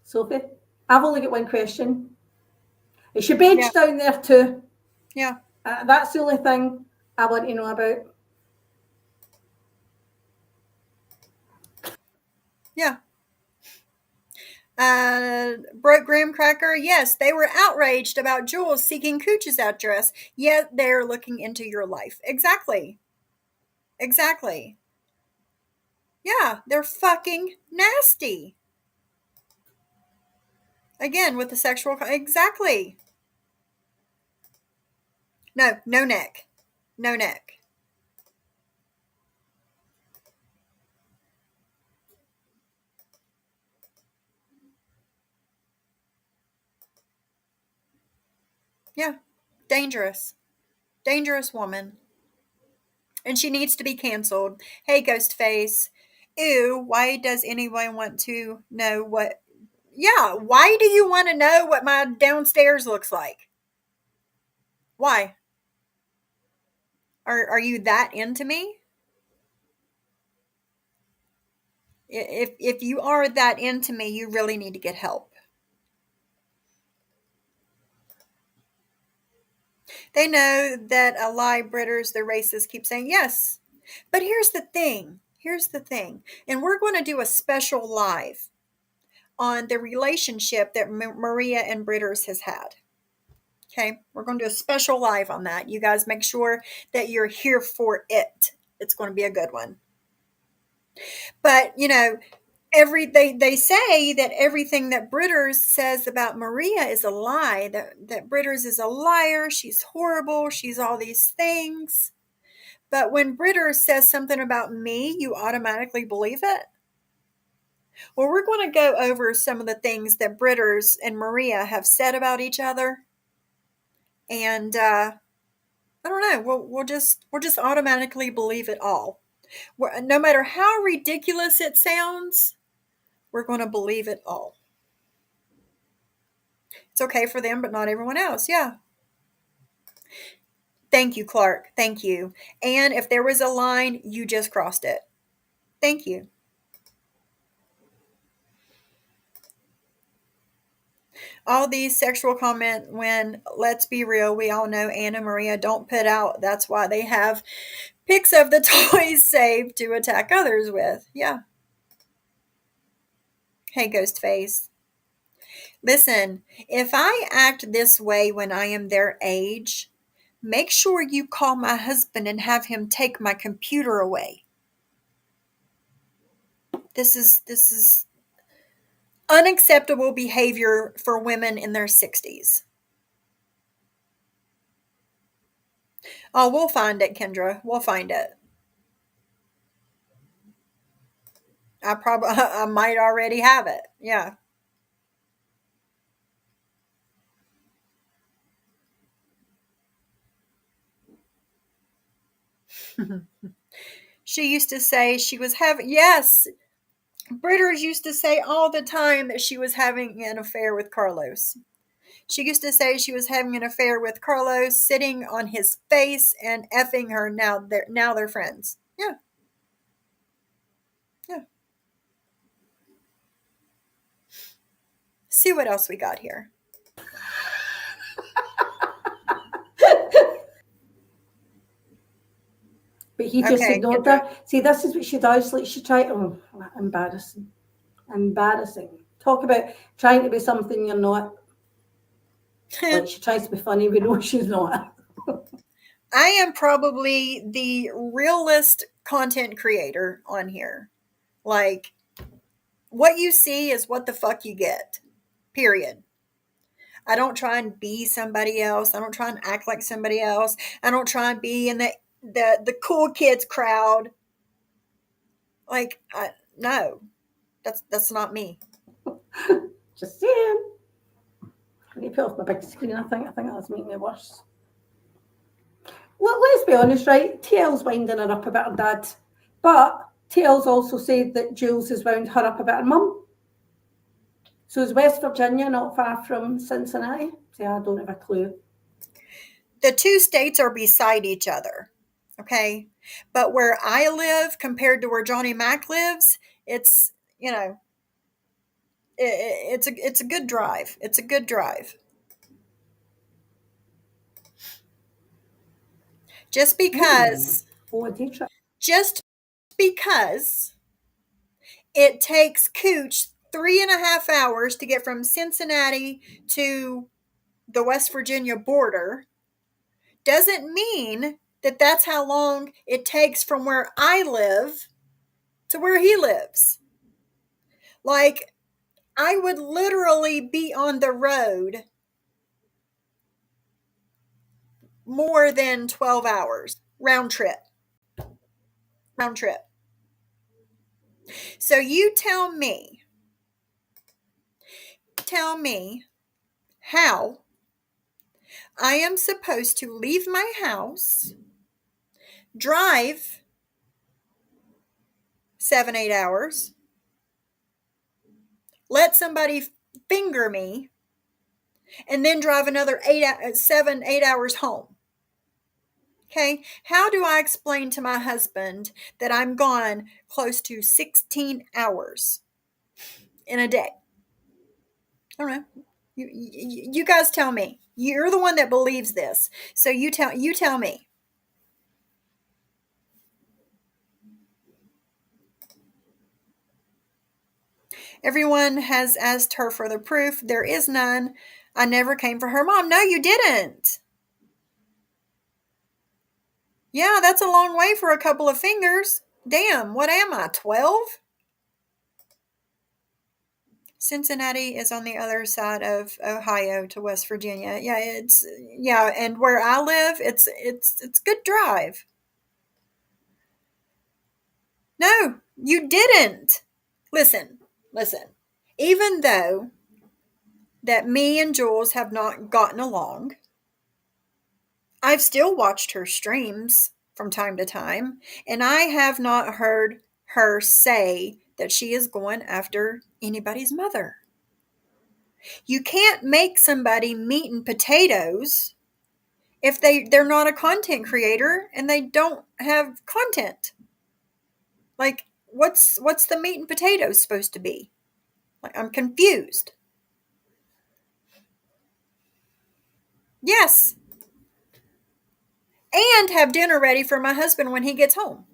Sophie, I've only got one question. Is your bench down there too? Yeah. That's the only thing I want to know about. Yeah. Broke Graham Cracker, yes, they were outraged about Jules seeking Cooch's address, yet they're looking into your life. Exactly. Exactly. Yeah, they're fucking nasty. Again, with the sexual. Exactly. No, no neck. No neck. Yeah. Dangerous. Dangerous woman. And she needs to be canceled. Hey, Ghostface. Ew, why does anyone want to know what. Yeah, why do you want to know what my downstairs looks like? Why? Are you that into me? If you are that into me, you really need to get help. They know that a lie britters the racists keep saying yes. But here's the thing. Here's the thing. And we're going to do a special live on the relationship that Maria and Britters has had. Okay, we're going to do a special live on that. You guys make sure that you're here for it. It's going to be a good one. But, you know, they say that everything that Britters says about Maria is a lie, that Britters is a liar, she's horrible, she's all these things. But when Britters says something about me, you automatically believe it. Well, we're going to go over some of the things that Britters and Maria have said about each other. And I don't know, we'll just automatically believe it all. No matter how ridiculous it sounds, we're going to believe it all. It's okay for them, but not everyone else. Yeah. Thank you, Clark. Thank you. And if there was a line, you just crossed it. Thank you. All these sexual comment when, let's be real, we all know Anna Maria don't put out. That's why they have pics of the toys saved to attack others with. Yeah. Hey, Ghostface. Listen, if I act this way when I am their age, make sure you call my husband and have him take my computer away. This is unacceptable behavior for women in their 60s. Oh, we'll find it, Kendra. We'll find it. I might already have it. Yeah. She used to say she was having, yes, Britters used to say all the time that she was having an affair with Carlos. She used to say she was having an affair with Carlos, sitting on his face and effing her. Now they're friends. Yeah. Yeah. See what else we got here. But he just Okay, ignored Kendra. her. See, this is what she does. Like she tried. Oh, embarrassing, embarrassing. Talk about trying to be something you're not. Like she tries to be funny, we know she's not. I am probably the realest content creator on here. Like, what you see is what the fuck you get. Period. I don't try and be somebody else. I don't try and act like somebody else. I don't try and be in the cool kids crowd. Like, no, that's not me. Just saying. I need to put off my big screen. I think that's making it worse. Well, let's be honest, right? TL's winding her up about her dad, but TL's also said that Jules has wound her up about her mum. So is West Virginia not far from Cincinnati? See, I don't have a clue. The two states are beside each other. Okay. But where I live compared to where Johnny Mac lives, it's, it's a good drive. It's a good drive. Just because just because it takes Cooch 3.5 hours to get from Cincinnati to the West Virginia border doesn't mean that that's how long it takes from where I live to where he lives. Like, I would literally be on the road more than 12 hours round trip. Round trip. So you tell me how I am supposed to leave my house, drive 7-8 hours, let somebody finger me, and then drive another 7-8 hours home. Okay, how do I explain to my husband that I'm gone close to 16 hours in a day? I don't know. You guys tell me. You're the one that believes this, so you tell me. Everyone has asked her for the proof. There is none. I never came for her mom. No, you didn't. Yeah, that's a long way for a couple of fingers. Damn, what am I, 12? Cincinnati is on the other side of Ohio to West Virginia. Yeah, and where I live, it's good drive. No, you didn't. Listen. Even though that me and Jules have not gotten along, I've still watched her streams from time to time, and I have not heard her say that she is going after anybody's mother. You can't make somebody meat and potatoes if they're not a content creator and they don't have content. Like, what's the meat and potatoes supposed to be? Like, I'm confused. Yes. And have dinner ready for my husband when he gets home.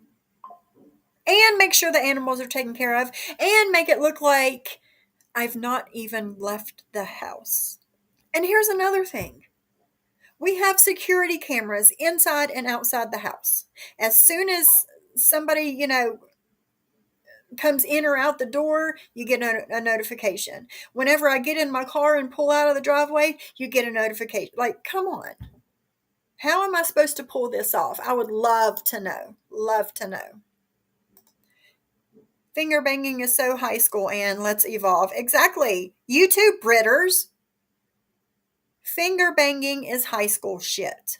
And make sure the animals are taken care of. And make it look like I've not even left the house. And here's another thing. We have security cameras inside and outside the house. As soon as somebody, comes in or out the door, you get a notification. Whenever I get in my car and pull out of the driveway, you get a notification. Like, come on. How am I supposed to pull this off? I would love to know. Love to know. Finger banging is so high school, and let's evolve. Exactly. You too, Britters. Finger banging is high school shit.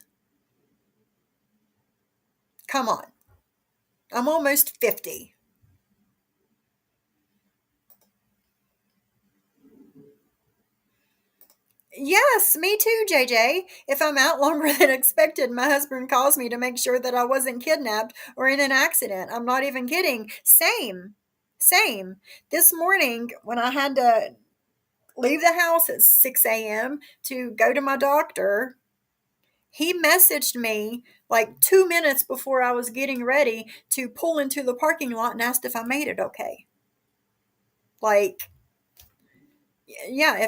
Come on. I'm almost 50. Yes, me too, JJ. If I'm out longer than expected, my husband calls me to make sure that I wasn't kidnapped or in an accident. I'm not even kidding. Same. This morning, when I had to leave the house at 6 a.m. to go to my doctor, he messaged me like 2 minutes before I was getting ready to pull into the parking lot and asked if I made it okay. Like, yeah,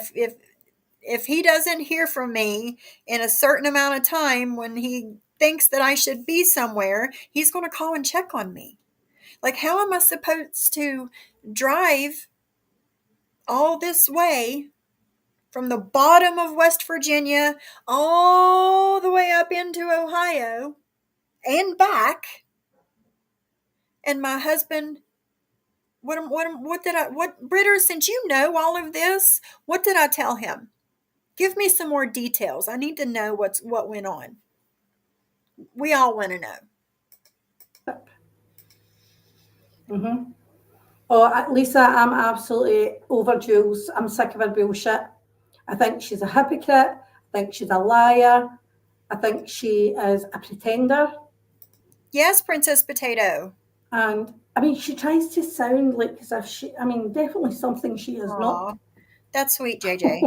if he doesn't hear from me in a certain amount of time when he thinks that I should be somewhere, he's going to call and check on me. Like, how am I supposed to drive all this way from the bottom of West Virginia all the way up into Ohio and back? And my husband, Britter, since you know all of this, what did I tell him? Give me some more details. I need to know what went on. We all want to know. Mm-hmm. Oh, Lisa, I'm absolutely over Jules. I'm sick of her bullshit. I think she's a hypocrite. I think she's a liar. I think she is a pretender. Yes, Princess Potato. And I mean, she tries to sound like as if she, definitely something she is not. That's sweet, JJ.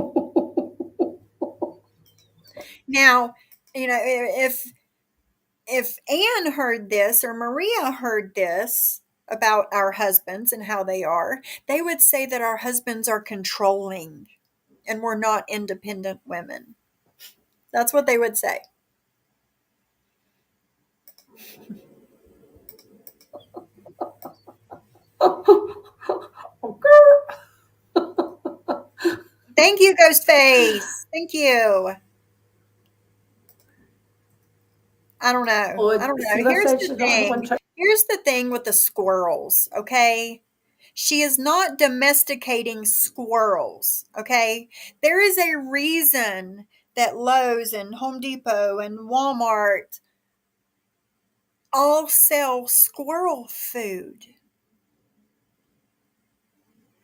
Now, if Anne heard this or Maria heard this, about our husbands and how they are, they would say that our husbands are controlling and we're not independent women. That's what they would say. Thank you, Ghostface. Thank you. I don't know. Oh, I don't know. Siva Here's said the she's not one thing. trick. Here's the thing with the squirrels, okay? She is not domesticating squirrels, okay? There is a reason that Lowe's and Home Depot and Walmart all sell squirrel food,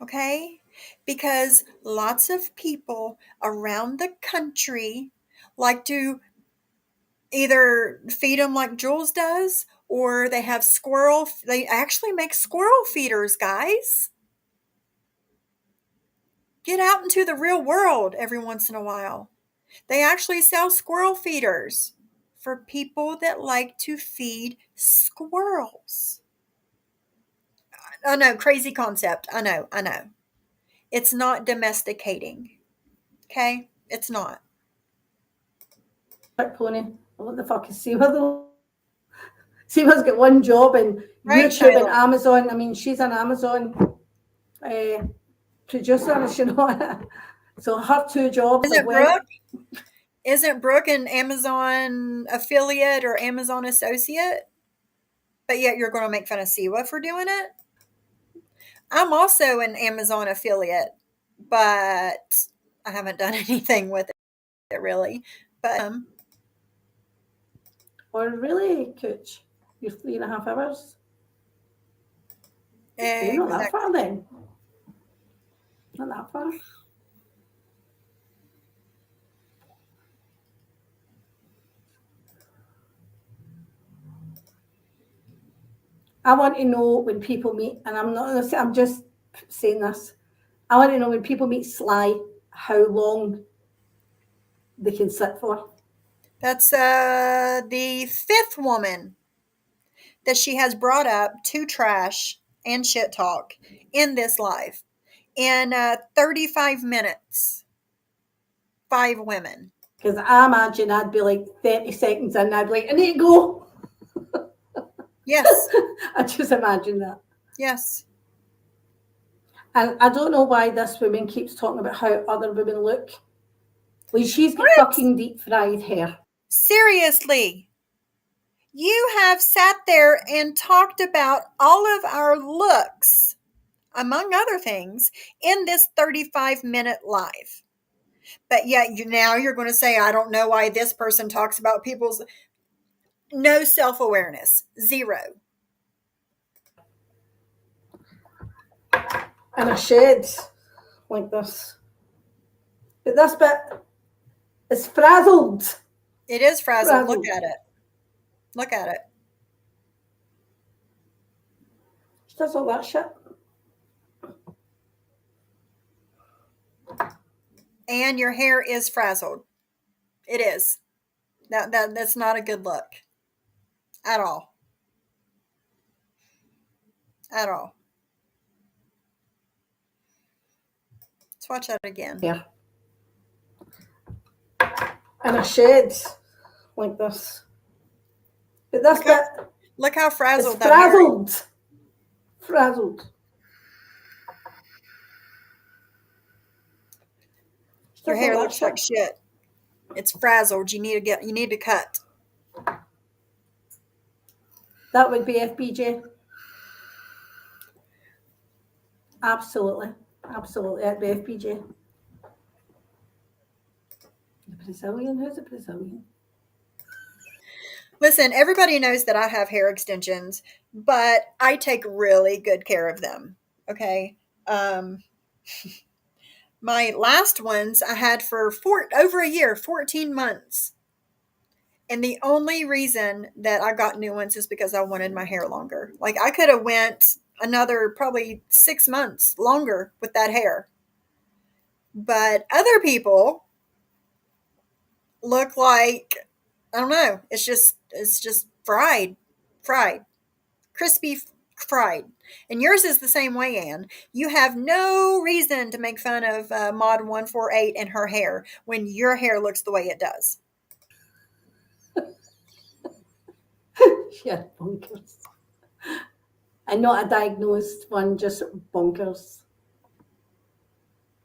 okay? Because lots of people around the country like to either feed them like Jules does, or they have they actually make squirrel feeders, guys. Get out into the real world every once in a while. They actually sell squirrel feeders for people that like to feed squirrels. I know, crazy concept. I know. It's not domesticating. Okay? It's not. Pony. What the fuck is Siva though? Siva's got one job in Right, YouTube and Shiloh? Amazon. I mean, she's an Amazon producer, is she not? So her two jobs have Isn't went. Brooke? Isn't Brooke an Amazon affiliate or Amazon associate? But yet you're going to make fun of Siwa for doing it? I'm also an Amazon affiliate, but I haven't done anything with it really. But Or really, Cooch? You're 3.5 hours? You're not that exactly. far then. Not that far. I want to know when people meet, and I'm not. I'm just saying this. I want to know when people meet Sly, how long they can sit for. That's the fifth woman that she has brought up to trash and shit talk in this live. In 35 minutes, 5 women. Because I imagine I'd be like 30 seconds in, I'd be like, I need to go. Yes, I just imagine that. yes. And I don't know why this woman keeps talking about how other women look. Like she's got What? fucking deep fried hair. Seriously. You have sat there and talked about all of our looks, among other things, in this 35-minute live. But yet now you're going to say, I don't know why this person talks about people's no self-awareness. Zero. And a shed like this. But this bit is frazzled. It is frazzled. Look Frazzled. at it. Look at it. She does all that shit. And your hair is frazzled. It is. That's not a good look. At all. At all. Let's watch that again. Yeah. And a shed like this. But this bit Look how is frazzled that hair is. frazzled. Frazzled. Your hair looks like shit. It's frazzled. You need to cut. That would be FBJ. Absolutely. Absolutely. That'd be FBJ. The Brazilian? Who's a Brazilian? Listen, everybody knows that I have hair extensions, but I take really good care of them. Okay. My last ones I had for over a year, 14 months. And the only reason that I got new ones is because I wanted my hair longer. Like I could have went another probably 6 months longer with that hair. But other people look like, I don't know, it's just fried, crispy, cried. And yours is the same way, Anne. You have no reason to make fun of Mod 148 and her hair when your hair looks the way it does. Yeah, bonkers. And not a diagnosed one, just bonkers.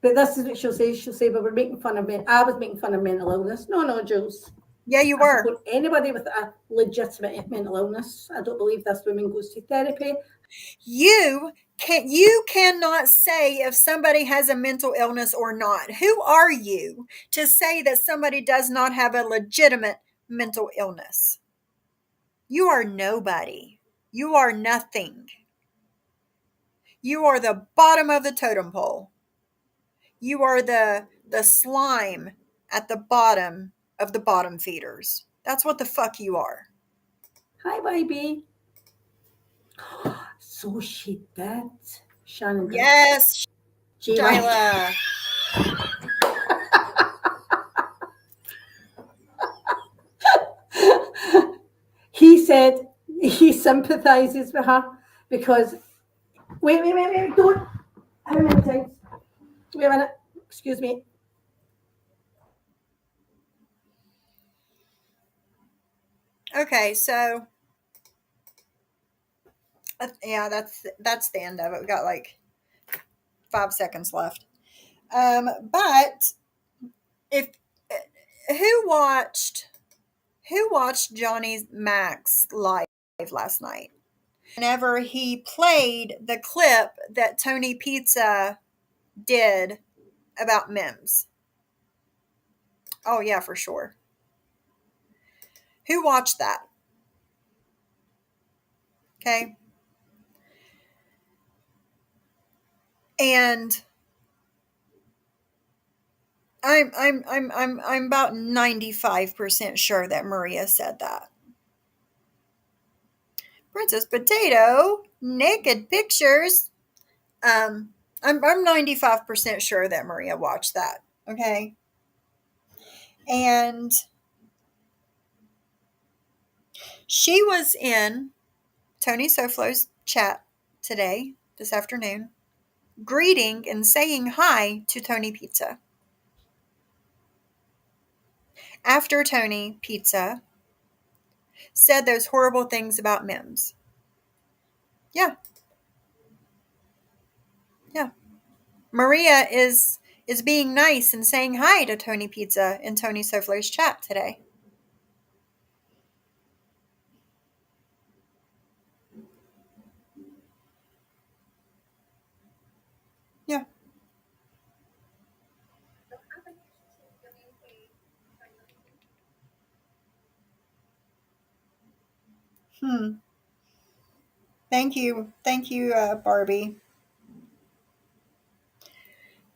But this is what she'll say. She'll say, "But we're making fun of men. I was making fun of mental illness." No, Jules. Yeah, you I were. support anybody with a legitimate mental illness. I don't believe this woman goes to therapy. You cannot say if somebody has a mental illness or not. Who are you to say that somebody does not have a legitimate mental illness? You are nobody. You are nothing. You are the bottom of the totem pole. You are the slime at the bottom of the bottom feeders. That's what the fuck you are. Hi, baby. So she did. Shannon did. Yes, J-Y. Shyla. He said he sympathizes with her because wait, don't. How many times? Wait a minute. Excuse me. Okay, so yeah, that's the end of it. We got like 5 seconds left. But if who watched Johnny Max live last night? Whenever he played the clip that Tony Pizza did about Mims. Oh yeah, for sure. Who watched that? Okay. And I'm about 95% sure that Maria said that. Princess Potato, naked pictures. I'm 95% sure that Maria watched that. Okay. And she was in Tony Soflo's chat today, this afternoon, greeting and saying hi to Tony Pizza. After Tony Pizza said those horrible things about Mims. Yeah. Yeah. Maria is being nice and saying hi to Tony Pizza in Tony Soflo's chat today. Yeah. Thank you, Barbie.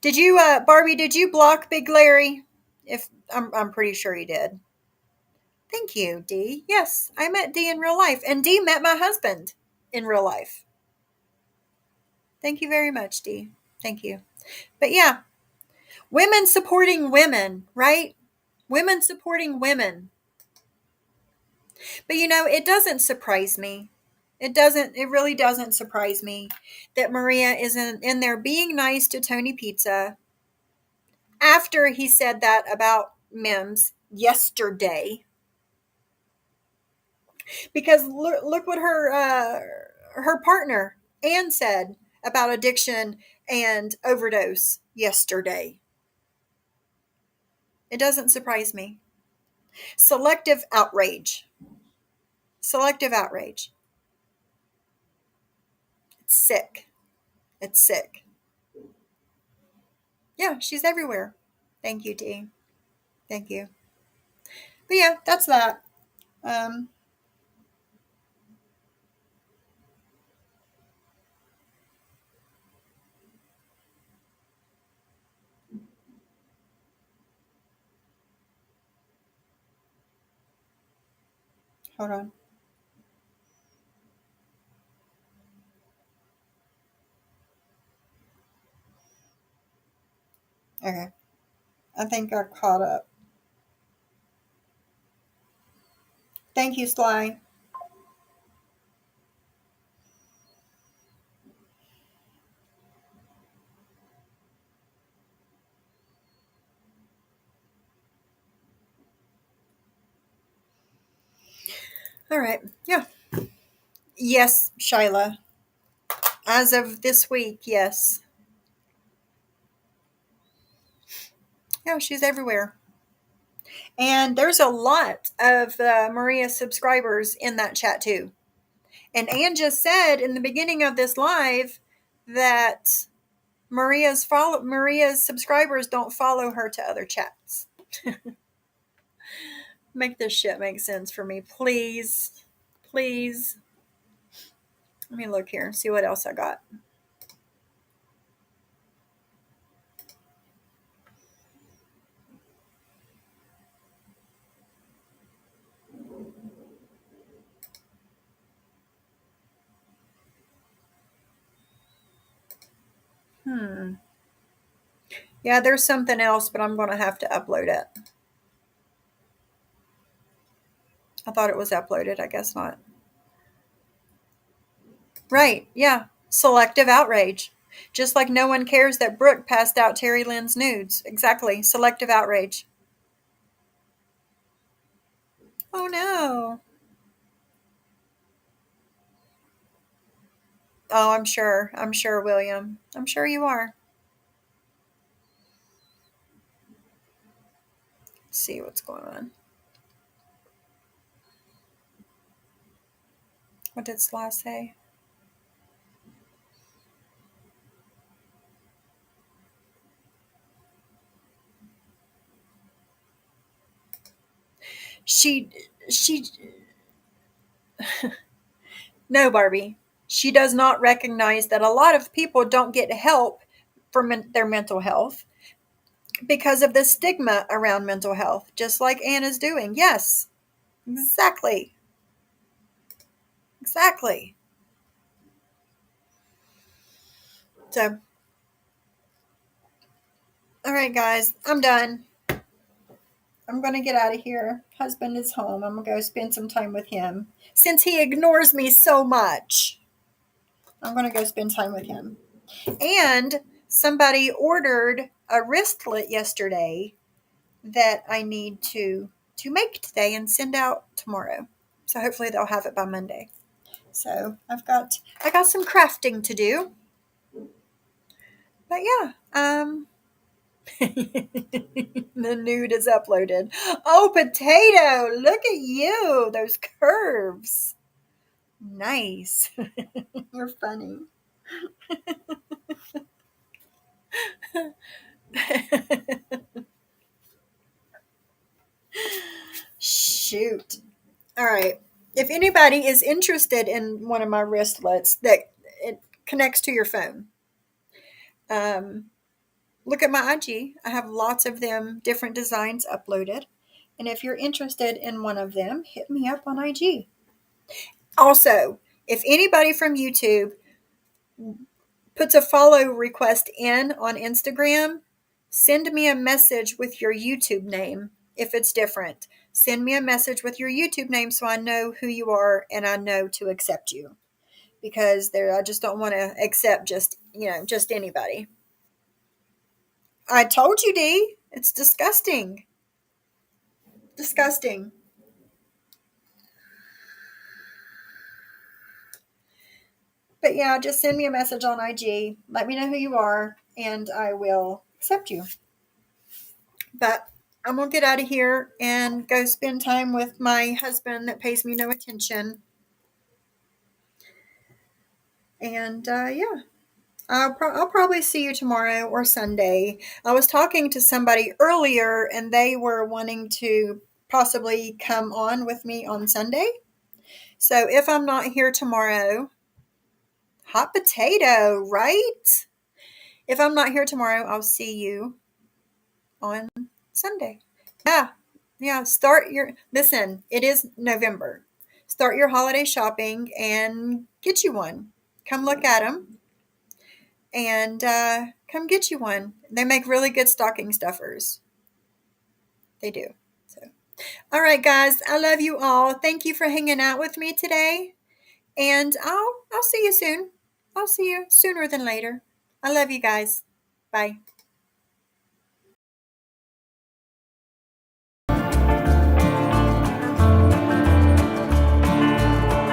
Did you, Barbie? Did you block Big Larry? If I'm pretty sure you did. Thank you, Dee. Yes, I met Dee in real life, and Dee met my husband in real life. Thank you very much, Dee. Thank you. But yeah, women supporting women, right? Women supporting women. But it doesn't surprise me. It really doesn't surprise me that Maria is in there being nice to Tony Pizza after he said that about Mims yesterday. Because look what her partner Anne said about addiction and overdose yesterday. It doesn't surprise me. Selective outrage. Selective outrage. It's sick. It's sick. Yeah, she's everywhere. Thank you, Dee. Thank you. But yeah, that's that. Hold on. Okay. I think I caught up. Thank you, Sly. All right. Yeah. Yes, Shyla. As of this week, yes. Yeah, she's everywhere. And there's a lot of Maria subscribers in that chat too. And Ann just said in the beginning of this live that Maria's subscribers don't follow her to other chats. Make this shit make sense for me, please. Please. Let me look here and see what else I got. Yeah, there's something else, but I'm going to have to upload it. I thought it was uploaded. I guess not. Right. Yeah. Selective outrage. Just like no one cares that Brooke passed out Terry Lynn's nudes. Exactly. Selective outrage. Oh no. Oh, I'm sure. I'm sure, William. I'm sure you are. Let's see what's going on. What did Sly say? She no, Barbie. She does not recognize that a lot of people don't get help for their mental health because of the stigma around mental health, just like Anna's doing. Yes, exactly. Exactly. So, all right, guys, I'm done. I'm going to get out of here. Husband is home. I'm going to go spend some time with him. Since he ignores me so much, I'm going to go spend time with him. And somebody ordered a wristlet yesterday that I need to make today and send out tomorrow. So hopefully they'll have it by Monday. So I got some crafting to do. But yeah, the nude is uploaded. Oh, potato! Look at you, those curves. Nice. You're funny. Shoot. All right. If anybody is interested in one of my wristlets that it connects to your phone, look at my IG. I have lots of them, different designs uploaded. And if you're interested in one of them, hit me up on IG. Also, if anybody from YouTube puts a follow request in on Instagram, send me a message with your YouTube name if it's different. Send me a message with your YouTube name so I know who you are and I know to accept you. Because I just don't want to accept just anybody. I told you, Dee. It's disgusting. Disgusting. But yeah, just send me a message on IG. Let me know who you are, and I will accept you. But I'm going to get out of here and go spend time with my husband that pays me no attention. And yeah, I'll probably see you tomorrow or Sunday. I was talking to somebody earlier, and they were wanting to possibly come on with me on Sunday. So if I'm not here tomorrow, hot potato, right? If I'm not here tomorrow, I'll see you on Sunday. Yeah. Yeah. Listen, it is November. Start your holiday shopping and get you one. Come look at them and come get you one. They make really good stocking stuffers. They do. So, all right, guys. I love you all. Thank you for hanging out with me today. And I'll see you soon. I'll see you sooner than later. I love you guys. Bye.